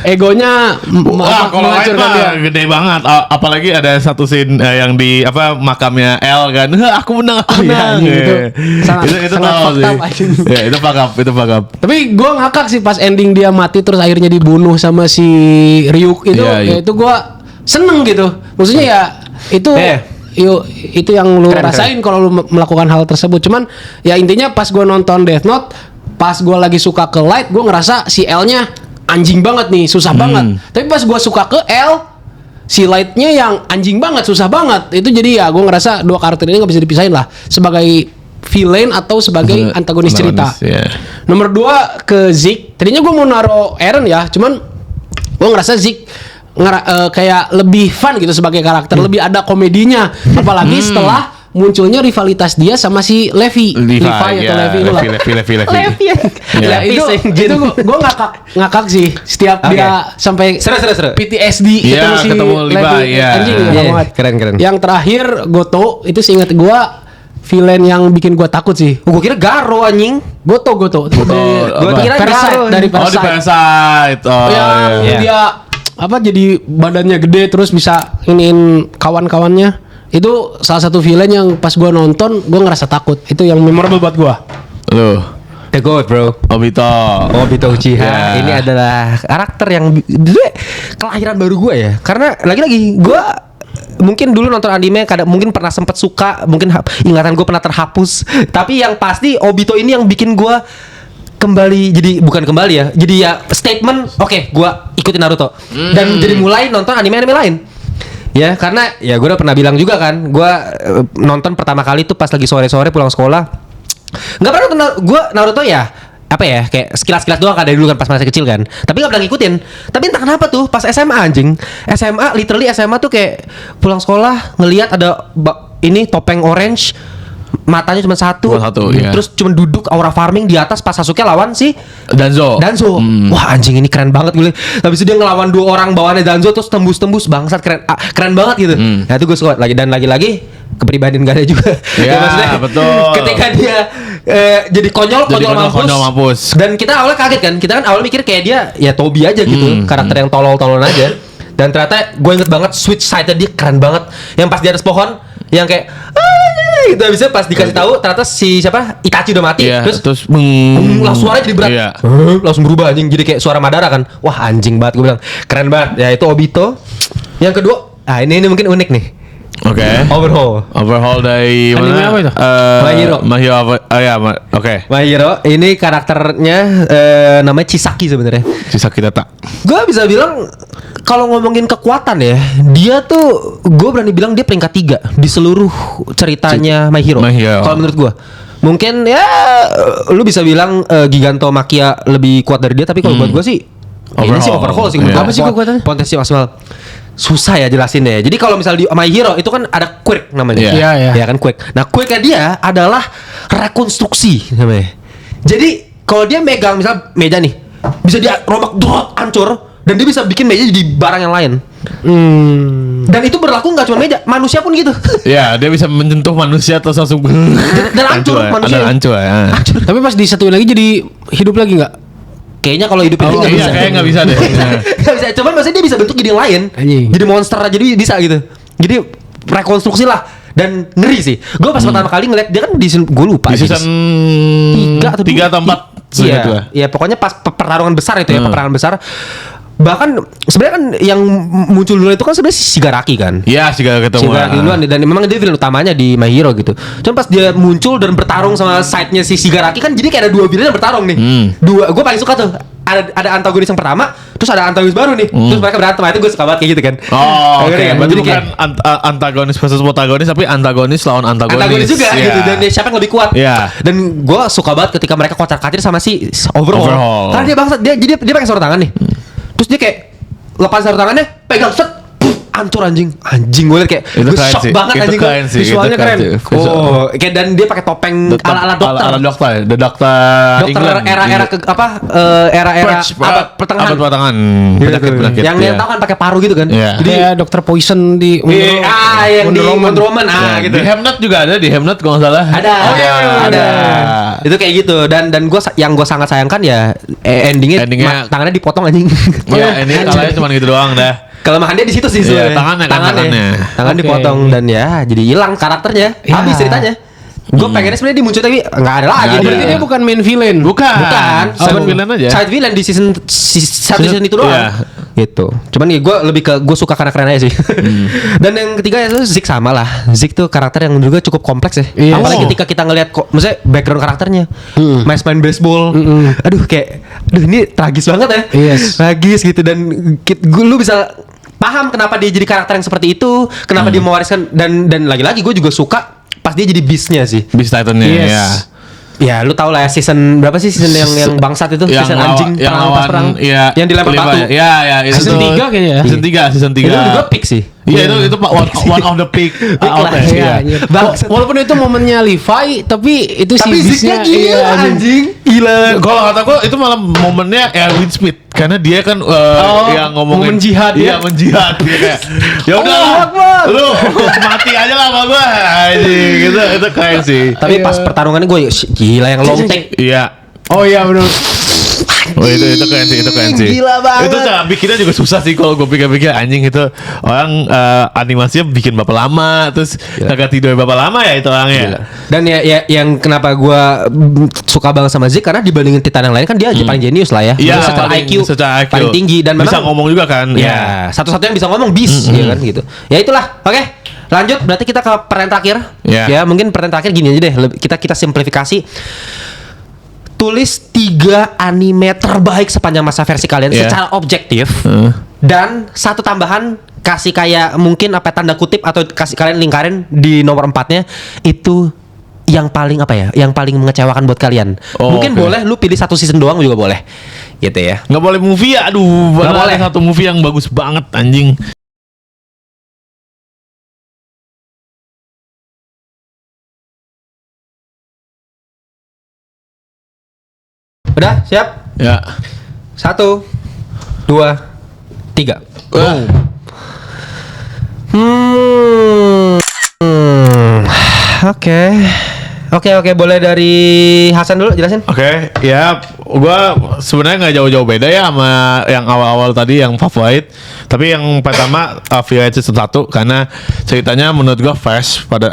Egonya Wah, kalau Light menghancurkan dia. mah gede banget. Apalagi ada satu scene yang di makamnya L kan. Aku menang. Iya, gitu. Itu Sangat tahu fucked sih. up, anjing. Ya, itu fuck up. Tapi gue ngakak sih pas ending dia mati terus akhirnya dibunuh sama si Ryuk itu. Iya, iya. Ya itu gue seneng gitu. Maksudnya ya itu. Itu yang lu rasain kalau lu melakukan hal tersebut. Cuman ya intinya pas gue nonton Death Note, pas gue lagi suka ke Light, gue ngerasa si L-nya anjing banget nih, susah banget. Tapi pas gue suka ke L, si Light-nya yang anjing banget, susah banget. Itu jadi ya gue ngerasa dua karakter ini nggak bisa dipisahin lah sebagai villain atau sebagai antagonis cerita. Iya. Nomor 2 ke Zeke. Tadinya gue mau naro Eren ya, cuman gue ngerasa Zeke kayak lebih fun gitu sebagai karakter, lebih ada komedinya. Apalagi setelah munculnya rivalitas dia sama si Levi atau Levi itu lah. Levi. Ya, itu gue ngakak sih setiap dia sampai Seru. PTSD Iya, ketemu Levi, Levi. iya. Anjing Iya, banget. keren. Yang terakhir Goto itu seingat gue villain yang bikin gue takut sih. Gue kira Garo anjing. Goto. Gue kira Parasite, Garo dari Oh, di Parasite. Parasite. Oh, Yang iya. dia jadi badannya gede terus bisa iniin kawan-kawannya. Itu salah satu villain yang pas gua nonton gua ngerasa takut. Itu yang memorable buat gua. Lu. The Goat bro. Obito Uchiha. Ya. Ini adalah karakter yang kelahiran baru gue ya. Karena lagi-lagi gue mungkin dulu nonton anime mungkin pernah sempet suka, mungkin ingatan gue pernah terhapus. Tapi yang pasti Obito ini yang bikin gue bukan kembali ya. Jadi ya statement, oke, gue ikutin Naruto. Dan jadi mulai nonton anime-anime lain. Ya, karena ya gue udah pernah bilang juga kan, gue nonton pertama kali tuh pas lagi sore-sore pulang sekolah. Nggak pernah nonton gue Naruto ya. Apa ya, kayak sekilas-sekilas doang kan dari dulu kan pas masih kecil kan. Tapi nggak pernah ngikutin. Tapi entah kenapa tuh pas SMA anjing. Literally SMA tuh kayak pulang sekolah ngelihat ada ini topeng orange, matanya cuma satu, iya. terus cuma duduk aura farming di atas pas Sasuke lawan si Danzo. Wah anjing ini keren banget gue. Habis itu dia ngelawan 2 orang bawaannya Danzo terus tembus bangsat, keren banget gitu. Nah itu gue suka lagi kepribadian gak ada juga. Ya, maksudnya betul. Ketika dia jadi konyol mampus. Dan kita awalnya kaget kan. Kita kan awalnya mikir kayak dia ya Tobi aja gitu, karakter yang tolol-tololan aja. Dan ternyata gue inget banget switch side-nya dia keren banget. Yang pas di atas pohon yang kayak gitu, habisnya pas dikasih tahu ternyata si Itachi udah mati. Iya, Terus langsung suaranya jadi berat. Iya. Langsung berubah anjing jadi kayak suara Madara kan. Wah anjing banget gue bilang. Keren banget. Ya itu Obito. Yang kedua, ini mungkin unik nih. Oke. Overhaul dari Anime mana? apa itu? My Hero. Oke. My Hero ini karakternya namanya Chisaki sebenarnya. Chisaki Tata. Gue bisa bilang kalau ngomongin kekuatan ya, dia tuh gue berani bilang dia peringkat 3 di seluruh ceritanya My Hero. Kalau menurut gue. Mungkin ya lu bisa bilang Gigantomachia lebih kuat dari dia, tapi kalau buat gue sih ini sih overhaul sih. Iya. Apa sih kekuatannya? Potensi maksimal. Susah ya jelasin ya. Jadi kalau misal di My Hero itu kan ada quirk namanya. Iya. Ya kan quirk. Nah quirknya dia adalah rekonstruksi namanya. Jadi kalau dia megang misal meja nih, bisa dia rombak hancur. Dan dia bisa bikin meja jadi barang yang lain. Dan itu berlaku nggak cuma meja, manusia pun gitu. Ya, dia bisa menyentuh manusia atau langsung Dan hancur manusia. Hancur ya. Tapi pas disatuin lagi jadi hidup lagi nggak? Kayaknya kalau hidup ini nggak Iya, bisa. kayak nggak bisa deh. Nggak bisa. Cuman maksudnya dia bisa bentuk jadi yang lain. Anjing. Jadi monster aja dia bisa gitu. Jadi rekonstruksi lah. Dan ngeri sih. Gue pas pertama kali ngeliat dia kan di season, gue lupa. Di season 3 atau 4 Iya, pokoknya pas pertarungan besar itu ya, peperangan besar. Bahkan sebenarnya kan yang muncul dulu itu kan sebenarnya si Shigaraki kan. Iya, Shigaraki ketemu. Shigaraki duluan dan memang dia villain utamanya di My Hero gitu. Cuman pas dia muncul dan bertarung sama side-nya si Shigaraki kan jadi kayak ada dua villain yang bertarung nih. Dua, gue paling suka tuh. Ada antagonis yang pertama, terus ada antagonis baru nih. Terus mereka berantem. Itu gue suka banget kayak gitu kan. Oh, oke. Akhirnya kan, Berarti jadi bukan kayak antagonis versus protagonis, tapi antagonis lawan antagonis. antagonis juga Iya. gitu, dan dia siapa yang lebih kuat. Iya. Dan gue suka banget ketika mereka kocar-kacir sama si Overhaul. Karena dia bangsa, dia pakai sarung tangan nih. Terus dia kayak lepas sarung tangannya, pegang set, hancur anjing gue liat kayak Itu gue keren shock sih. banget Itu anjing keren gue. sih, Visualnya itu keren keren. sih. Oh, kayak dan dia pakai topeng ala dokter. Ala dokter. The Doctor Dokter England. era-era ke apa? Era-era Purge, abad pertengahan. Abad pertengahan. Gitu. Penyakit. Yang iya. tahu kan pakai paru gitu kan. Iya. Jadi Kayak Dr. Poison di yang di Wonder Woman Nah, gitu. Di Hemnet juga ada, di Hemnet kalau nggak salah. Ada. Itu kayak gitu dan gue yang gue sangat sayangkan ya endingnya tangannya dipotong anjing. Ya, ini kalahnya cuma gitu doang dah. Kelemahan dia di situ sih Iya, sebenarnya. tangannya. Tangan Oke. dipotong dan ya jadi hilang karakternya. Iya. Habis ceritanya. Gue pengennya sebenarnya dia muncul tapi nggak ada lagi. Nggak Oh, berarti ada. dia bukan main villain. Bukan. Side villain aja. Side villain di satu season itu doang. Iya. Gitu. Cuman ya gue suka karakter aja sih. Dan yang ketiga itu Zik sama lah. Zik tuh karakter yang juga cukup kompleks ya. Iya. Apalagi Oh. ketika kita ngelihat kok, maksudnya background karakternya, main baseball. Aduh ini tragis banget ya. Yes. Tragis gitu dan lu bisa paham kenapa dia jadi karakter yang seperti itu, kenapa dia mewariskan dan lagi-lagi gue juga suka pas dia jadi beastnya sih. Beast Titan-nya Yes. ya. Ya lu tau lah ya season berapa sih season yang bangsat itu Yang season lawan- anjing yang perang pas lawan perang ya, yang dilempar kelima batu. ya. Ya, itu Season tuh. 3 kayaknya ya? Season 3. Itu juga pick sih. Iya, itu one of the peak out lah, there. iya, Iya. iya. Walaupun itu momennya Levi, tapi itu Tapi si Ziknya Beast-nya, gila iya, anjing. Gila. Kalau kata gue itu malah momennya Erwin Smith karena dia kan yang ngomongin momen jihad iya, ya. menjihad dia kayak ya udah Allahu Akbar. lu mati aja lah sama gue anjing itu keren sih. Tapi pas pertarungannya gue gila yang long take. Iya. Oh iya benar. Oh itu keren sih. Gila banget. Itu cara bikinnya juga susah sih kalau gue pikir-pikir anjing itu orang animasinya bikin berapa lama terus kagak tidur berapa lama ya itu orangnya. Dan ya yang kenapa gue suka banget sama Zik karena dibandingin Titan yang lain kan dia aja paling jenius lah ya. Iya, Maksudnya secara IQ paling tinggi dan bisa memang ngomong juga kan. ya satu-satunya yang bisa ngomong Beast ya kan gitu. Ya itulah. Oke. Lanjut berarti kita ke pertanyaan terakhir. Ya. Ya mungkin pertanyaan terakhir gini aja deh. Kita simplifikasi. Tulis 3 anime terbaik sepanjang masa versi kalian Yeah. secara objektif dan satu tambahan kasih kayak mungkin apa tanda kutip atau kasih kalian lingkarin di nomor 4-nya itu yang paling apa ya yang paling mengecewakan buat kalian. Oh, Mungkin oke. boleh lu pilih satu season doang juga boleh gitu ya. Nggak boleh movie ya, aduh. Nggak Nggak boleh. boleh satu movie yang bagus banget anjing. Udah siap? Ya. 1 2 3. Oke, boleh dari Hasan dulu jelasin. Oke, ya, gua sebenarnya nggak jauh-jauh beda ya sama yang awal-awal tadi yang favorit. Tapi yang pertama Viren Season 1 karena ceritanya menurut gua fresh pada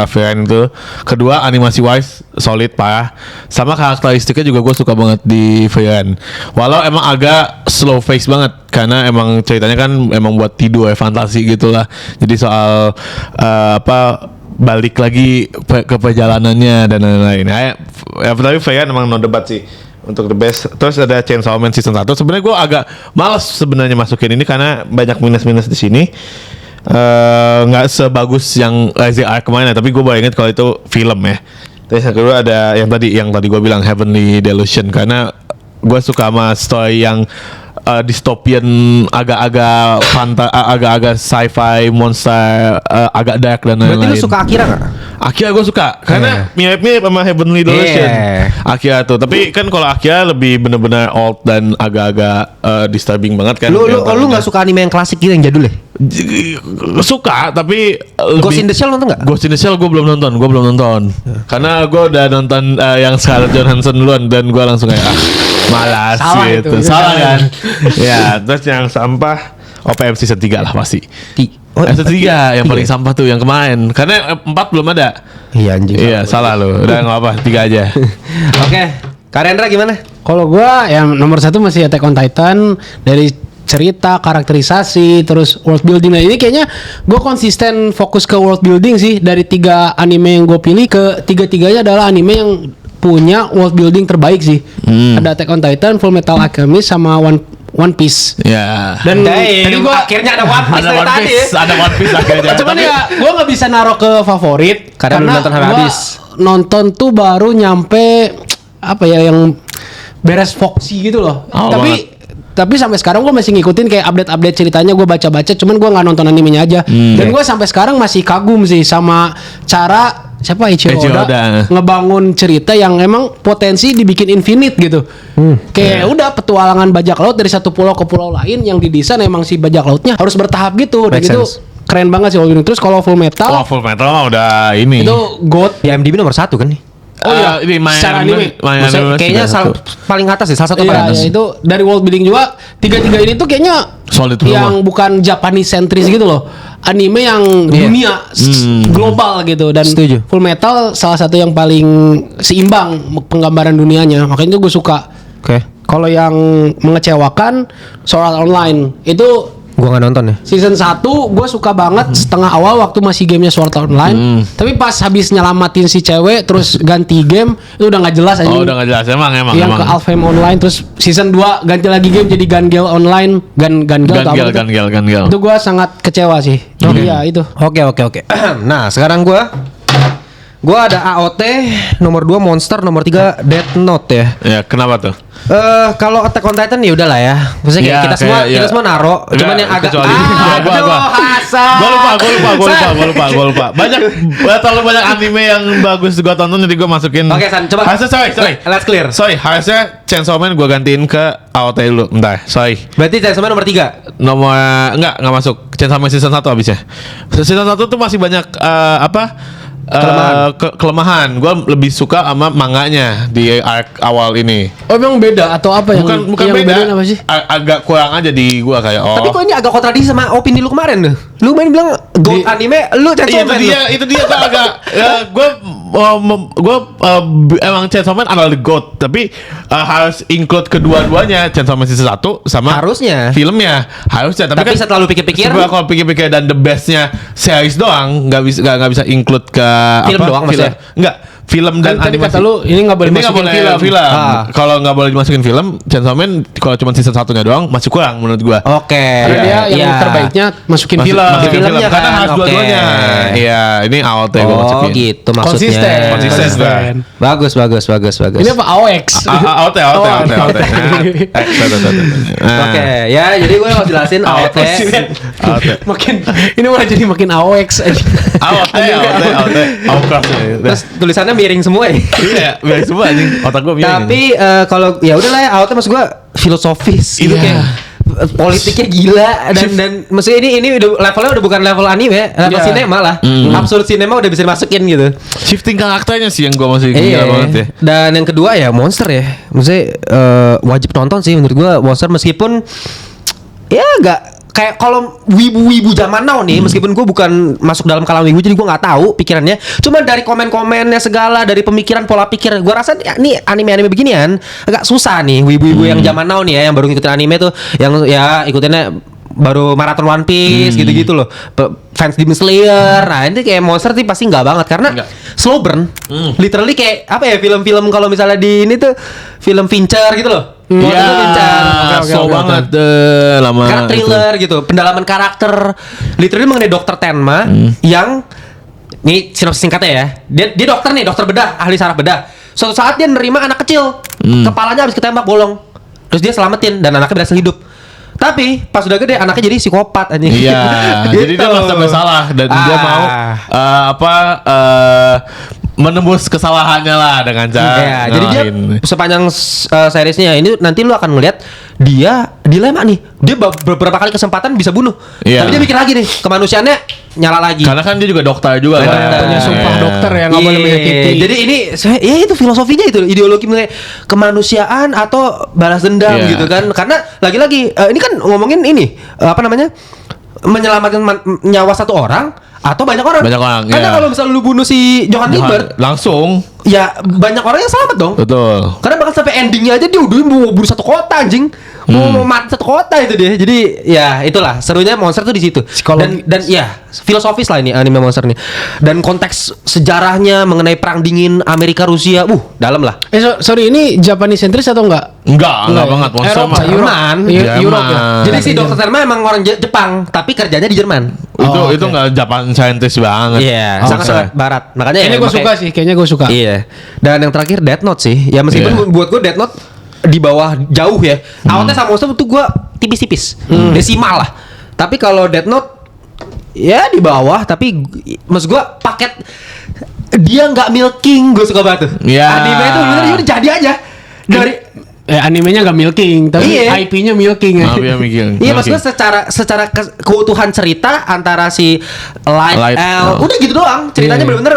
Viren itu. Kedua animasi wise solid parah. Sama karakteristiknya juga gua suka banget di Viren. Walau emang agak slow face banget karena emang ceritanya kan emang buat tidur ya fantasi gitulah. Jadi soal balik lagi ke perjalanannya dan lain-lain. Ya, tapi Viren emang no debat sih untuk the best. Terus ada Chainsaw Man Season 1. Sebenarnya gue agak malas sebenarnya masukin ini karena banyak minus-minus di sini. Nggak sebagus yang Lazy Ark kemarin, tapi gue baru inget kalau itu film ya. Terus yang kedua ada yang tadi gue bilang Heavenly Delusion karena gue suka sama story yang dystopian, agak-agak sci-fi, monster, agak dark dan Berarti lain-lain. lu suka Akira nggak? Akira gue suka karena mirip-mirip sama Heavenly Delusion. Akira tuh, tapi kan kalau Akira lebih bener-bener old dan agak-agak disturbing banget kan. Lu nggak suka anime yang klasik gitu yang jadul ya? Suka tapi Ghost in the Shell nonton nggak? Ghost in the Shell gue belum nonton. Karena gue udah nonton yang Scarlett Johansson duluan dan gue langsung kayak malas Salah gitu. itu. Salah kan? Ya, terus yang sampah OPM season 3 lah pasti. Season 3 yang paling sampah tuh yang kemarin. Karena 4 belum ada. Iya anjing. Iya, salah lu. Udah enggak apa, 3 aja. Oke, Karendra gimana? Kalau gua yang nomor 1 masih Attack on Titan. Dari cerita, karakterisasi, terus world building. Nah ini kayaknya gue konsisten fokus ke world building sih. Dari 3 anime yang gue pilih, ke tiga-tiganya adalah anime yang punya world building terbaik sih. Ada Attack on Titan, Full Metal Alchemist, sama One Piece. Ya. Dan Damn, tadi gua akhirnya ada One Piece Ada dari One tadi. Piece, ada One Piece akhirnya. cuman ya gue nggak bisa naruh ke favorit Karena belum nonton sampai gua habis. nonton tuh baru nyampe apa ya yang beres Foxy gitu loh. Oh, Tapi sampai sekarang gue masih ngikutin kayak update ceritanya, gue baca-baca, cuman gue nggak nonton animenya aja. Dan gue sampai sekarang masih kagum sih sama cara siapa Eiichiro Oda ngebangun cerita yang emang potensi dibikin infinite gitu. Kayak udah petualangan bajak laut dari satu pulau ke pulau lain yang didesain emang si bajak lautnya harus bertahap gitu. Dan Make itu sense. keren banget sih kalau gini. Terus kalau Full Metal Wah, Full Metal mah udah ini. itu GOAT. Di IMDb nomor 1 kan nih. Oh iya, ini main secara anime. Maksudnya kayaknya paling atas sih, salah satu paling Iya, atas. ya, itu dari world building juga. Tiga-tiga ini tuh kayaknya Solid yang bukan Japanese centris gitu loh. Anime yang dunia global gitu. Dan Setuju. Full Metal salah satu yang paling seimbang penggambaran dunianya. Makanya itu gue suka. Oke. Kalau yang mengecewakan Sword Art Online itu Gua nggak nonton ya. season 1 gue suka banget setengah awal waktu masih gamenya Sword Art Online. Tapi pas habis nyelamatin si cewek terus ganti game itu udah nggak jelas aja. Oh, udah enggak jelas emang. Yang ke Alfheim Online terus season 2 ganti lagi game jadi Gun Gale Online. Gun Gale. Itu gue sangat kecewa sih. Jadi ya itu. Oke. Nah, sekarang gua ada AOT, nomor 2 Monster, nomor 3 Death Note ya. Ya, kenapa tuh? Kalau Attack on Titan ya udahlah ya. Maksudnya kayak Ya, kita semua naro, cuman yang agak kecuali gua. Hasan. Gua lupa. Terlalu banyak anime yang bagus gua tonton jadi gua masukin. Oke, San, coba. Harusnya sorry. Let's clear. Sorry, harusnya Chainsaw Man gua gantiin ke AOT dulu. Bentar, sorry. Berarti Chainsaw Man nomor 3. Nomor enggak masuk. Chainsaw Man season 1 habisnya. Season 1 tuh masih banyak kelemahan. Gue lebih suka sama manganya di arc awal ini. Oh emang beda atau apa yang Bukan yang beda. bedain apa sih? Agak kurang aja di gue kayak Tapi kok ini agak kontradiksi sama opini lu kemarin tuh. Lu main bilang goat anime, lu Chainsaw Man. itu dia tuh agak gue emang Chainsaw Man adalah the GOAT, tapi harus include kedua-duanya, Chainsaw Man season 1 sama Harusnya. filmnya harusnya. Tapi kan setelah lu pikir-pikir, setelah kalau pikir-pikir dan the bestnya series doang nggak bisa include ke Film doang maksudnya? Enggak, film dan Kan tadi animasi. kata lu ini nggak boleh Ini nggak masukin boleh film. Ah. Kalau nggak boleh dimasukin film, Chainsaw Man kalau cuma season 1-nya doang masih kurang menurut gua. Oke. Karena dia yang Iya. terbaiknya masukin film. Masukin Filmnya karena kan, harus oke. dua-duanya. Iya, ini AOT gua Oh masukin. gitu maksudnya. Konsisten gua. Bagus. Ini apa AOX? AOT. Oke, ya jadi gue mau jelasin AOT. makin ini malah jadi makin AOX aja. AOT. Terus tulisannya miring semua ya. Iya, biar semua anjing. Otak gua miring. Tapi kalau ya udahlah ya AOT maksud gue filosofis gitu Iya. kayak politiknya gila dan maksudnya ini udah levelnya udah bukan level anime, level Iya. sinema lah. Absurd sinema udah bisa dimasukin gitu. shifting karakternya sih yang gua masih gila banget ya. Dan yang kedua ya Monster ya. Maksudnya wajib nonton sih menurut gua Monster meskipun ya enggak kayak kalau wibu-wibu zaman now nih, meskipun gue bukan masuk dalam kalangan wibu jadi gue nggak tahu pikirannya. Cuma dari komen-komennya segala, dari pemikiran pola pikir, gue rasa nih anime-anime beginian agak susah nih wibu-wibu yang zaman now nih ya, yang baru ngikutin anime tuh, yang ya ikutinnya baru maraton One Piece gitu-gitu loh, fans Demon Slayer. Nah ini kayak Monster sih pasti nggak banget karena slow burn, literally kayak apa ya film-film kalau misalnya di ini tuh film Fincher gitu loh. Iya, Oke, so banget lama. karena thriller gitu, pendalaman karakter, literally mengenai Dokter Tenma yang nih sinopsis singkatnya ya, dia dokter nih, dokter bedah, ahli saraf bedah. Suatu saat dia nerima anak kecil, kepalanya habis ketembak bolong, terus dia selamatin dan anaknya berhasil hidup. Tapi pas udah gede anaknya jadi psikopat anjing. Iya, jadi dia Gitu. merasa bersalah dan dia mau menembus kesalahannya lah dengan cara Iya, jadi dia sepanjang seriesnya ini nanti lu akan ngeliat dia dilema nih. Dia beberapa kali kesempatan bisa bunuh. Iya. Tapi dia mikir lagi nih, kemanusiaannya nyala lagi. karena kan dia juga dokter juga kan. Punya sumpah dokter yang nggak boleh Iya, menyakiti. Jadi ini ya itu filosofinya itu ideologi mengenai kemanusiaan atau balas dendam Iya. gitu kan. Karena lagi-lagi ini kan ngomongin ini apa namanya? Menyelamatkan nyawa satu orang atau banyak orang. Banyak orang, Karena iya. kalau misalnya lu bunuh si Johan Liebert, langsung ya banyak orang yang selamat dong. betul. Karena bahkan sampai endingnya aja dia udah mau bunuh satu kota anjing. Mau mati satu kota itu dia. Jadi ya itulah serunya Monster tuh di situ. Psikologi. Dan ya filosofis lah ini anime Monster nih. Dan konteks sejarahnya mengenai perang dingin Amerika Rusia, dalam lah. Sorry ini Japanese centris atau enggak? Enggak banget monster Eropa, mah. Jerman. Europe ya. Jadi si Dr. Terma emang orang Jepang, tapi kerjanya di Jerman. Itu enggak Japan scientist banget. Iya, Monster. sangat-sangat barat. Makanya Kayaknya gue suka sih, kayaknya gue suka. Iya. Dan yang terakhir Death Note sih. Ya meskipun Iya. buat gue Death Note di bawah jauh ya. Awalnya sama Monster tuh gue tipis-tipis. Desimal lah. Tapi kalau Death Note ya di bawah tapi maksud gue paket dia nggak milking, gue suka banget tuh. Iya. Anime itu bener dia udah jadi aja. Dari Animenya nggak milking, tapi Iya. IP-nya milking. Maaf ya mikir. Iya maksudnya secara keutuhan cerita antara si Light, L udah gitu doang. Ceritanya Iya. bener-bener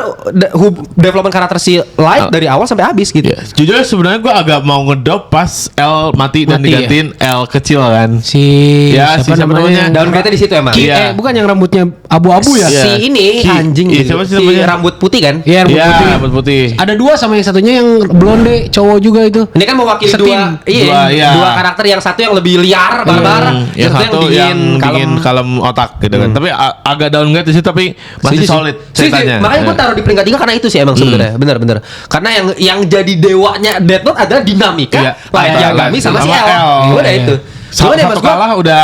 development karakter si Light dari awal sampai habis gitu. Ya, jujur sebenarnya gue agak mau ngedrop pas L mati dan Mati, digantiin L kecil kan. Si Ya, si siapa namanya? Downgrade di situ emang. Iya. bukan yang rambutnya abu-abu ya? Iya. Si ini Ki- anjing iya, gitu. siapa sih Si namanya? rambut putih kan? Iya, rambut Iya, putih. rambut putih. Ada dua sama yang satunya yang blonde cowok juga itu. Ini kan mewakili Setim. dua karakter, yang satu yang lebih liar barbar, Yang satu yang dingin kalem. kalem otak gitu kan. Tapi agak downgrade di situ tapi masih Setuju sih. solid Setuju. ceritanya. Makanya gue Iya. taruh di peringkat 3 karena itu sih emang sebenarnya. Bener-bener. Karena yang jadi dewanya Death Note adalah dinamika Iya, Light antara Yagami sama si L. Udah Iya. itu. Cuman ya Satu mas gue, kalah udah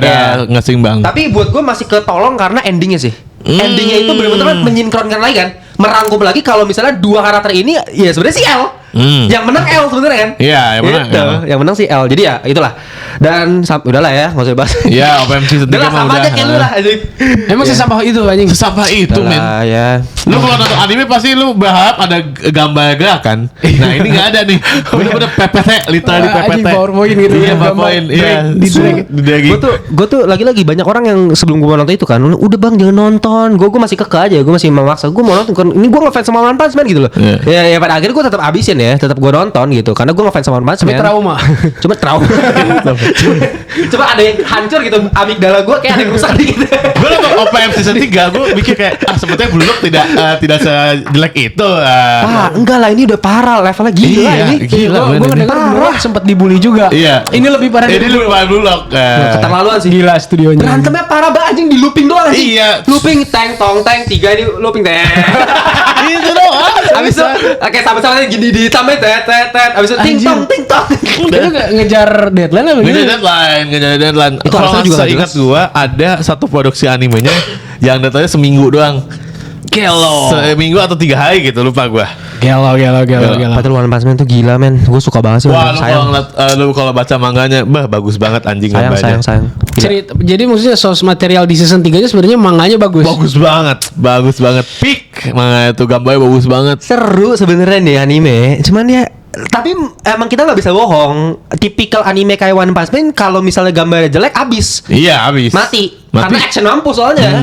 Iya. ngeseimbang. tapi buat gue masih ketolong karena endingnya sih. Endingnya itu benar-benar menyinkronkan lagi kan, merangkum lagi kalau misalnya dua karakter ini ya sebenarnya si L. Yang menang L sebenarnya kan. Iya, yang menang Gitu. L. Yang menang si L. Jadi ya itulah. Dan udahlah ya, nggak usah bahas. Ya, OPM season 3 Udah lah, mah sama udah. aja kayak lu lah anjing. Emang sesampah itu anjing. Sesampah itu men. Udah lah, ya. Lu kalau nonton anime pasti lu berharap ada gambar gerakan. Nah ini nggak ada nih. Bener-bener PPT, literally Anjing, PPT. PowerPoint gitu Iya ya, gambar PowerPoint. Iya. di drag. Di drag. Gue tuh lagi-lagi banyak orang yang sebelum gue nonton itu kan, udah bang jangan nonton. Gue masih keke aja, gue masih memaksa. Gue mau nonton. Ini gue ngefans sama One Punch Man gitu loh. Iya. Ya pada akhirnya gue tetap abisin ya, tetap gue nonton gitu. Karena gue ngefans sama One Punch Man. trauma. Cuma trauma. Cuma ada yang hancur gitu. Amigdala gue kayak ada yang rusak dikit. Gue nonton OPM season 3 gue mikir kayak sebetulnya Blue Lock tidak sejelek itu. Enggak lah, ini udah parah levelnya gila Iya, ini. gila, Gue men, ini. dengar dulu sempat dibully juga. Iya. Ini lebih parah Ini dari lu Blue Lock. Keterlaluan sih. Gila studionya. Berantemnya parah banget anjing, di looping doang anjing. Iya. Looping teng tong teng 3 ini looping teng. Itu doang. Abis itu kayak sama-sama gini ditambah tet. Abis itu ting tong ting tong. Itu ngejar deadline apa Ngejar gitu? deadline. Itu Kalau alasannya nggak juga nggak seingat jelas. gua ada satu produksi animenya yang datanya seminggu doang. Gelo. Seminggu atau 3 hari gitu lupa gua. Gelo. Padahal One Punch Man tuh gila men. Gue suka banget sih. Wah, One lu Punch Man. kalau ngeliat, lu kalau baca manganya, bagus banget anjing gambarnya. Sayang. Gila. Cerita, jadi maksudnya source material di season 3 nya sebenarnya manganya bagus. Bagus banget. Peak manga itu gambarnya bagus banget. Seru sebenarnya nih anime. Cuman ya tapi emang kita nggak bisa bohong. Tipikal anime kayak One Punch Man kalau misalnya gambarnya jelek abis. Iya, habis. Mati. Karena action mampus soalnya.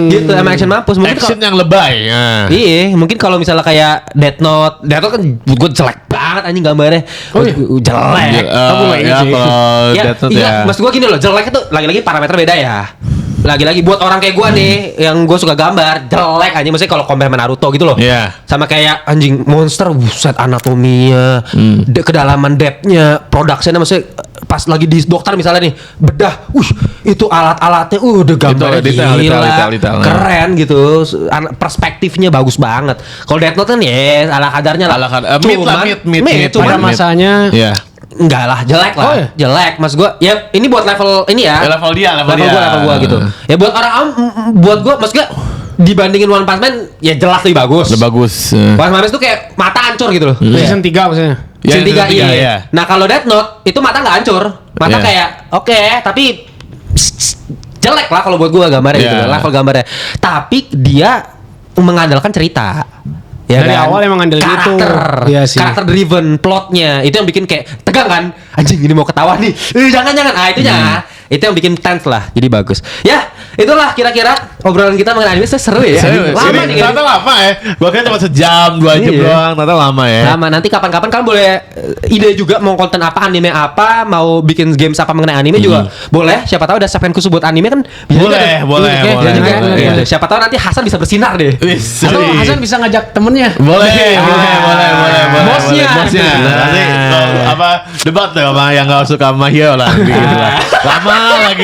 Gitu, emang action mampus. Mungkin Action kalau yang lebay. Nah. iya, mungkin kalau misalnya kayak Death Note kan gue jelek banget anjing gambarnya. Oh iya? Jelek. Aku nggak ingat sih. kalau Ya, Death Note iya, ya. maksud gue gini loh, jelek itu lagi-lagi parameter beda ya. Lagi-lagi buat orang kayak gue nih yang gue suka gambar jelek anjing, maksudnya kalau compare sama Naruto gitu loh. Iya. Sama kayak anjing monster, buset anatominya, kedalaman depthnya, productionnya maksudnya pas lagi di dokter misalnya nih bedah, itu alat-alatnya udah gambarnya detail, gila, detail. keren gitu, perspektifnya bagus banget. Kalau Death Note kan ya ala kadarnya lah. Ala kadar- mid lah, mid. Pada Cuman masanya Iya. enggak lah, jelek lah. Oh, iya? Jelek mas gue. Ya ini buat level ini ya. Ya, level dia. Level gua gitu. Ya buat orang awam, buat gue mas gue dibandingin One Punch Man ya jelas lebih bagus. Udah bagus. One Punch Man tuh kayak mata hancur gitu loh. season 3 maksudnya. Ya, Season 3 season tiga, iya. iya. Nah kalau Death Note itu mata nggak hancur, mata Iya. kayak oke, tapi jelek lah kalau buat gua gambarnya gitu, Iya. level gambarnya. Tapi dia mengandalkan cerita. Ya Dari kan? awal emang ngandelin itu. Iya sih. Karakter driven plotnya itu yang bikin kayak tegang kan, anjing ini mau ketawa nih, jangan itunya. Itu yang bikin tense lah, jadi bagus. Ya, itulah kira-kira obrolan kita mengenai anime. Seru ya. Lama nih. Ternyata lama ya. Bahkan cuma sejam 2 jam Iya. doang. Ternyata lama ya. Lama. Nanti kapan-kapan kalian boleh ide juga mau konten apa, anime apa, mau bikin games apa mengenai anime juga boleh. Siapa tahu ada segmen khusus buat anime kan bisa juga Boleh, deh. boleh, Iya, boleh, juga. boleh. Iya. Siapa tahu nanti Hasan bisa bersinar deh. Wis, Atau sorry. Hasan bisa ngajak temennya. Boleh. Bosnya. Bosnya. Nanti kalau apa debat tuh sama yang gak suka sama Hio lah. Gitu lah. Lama lagi.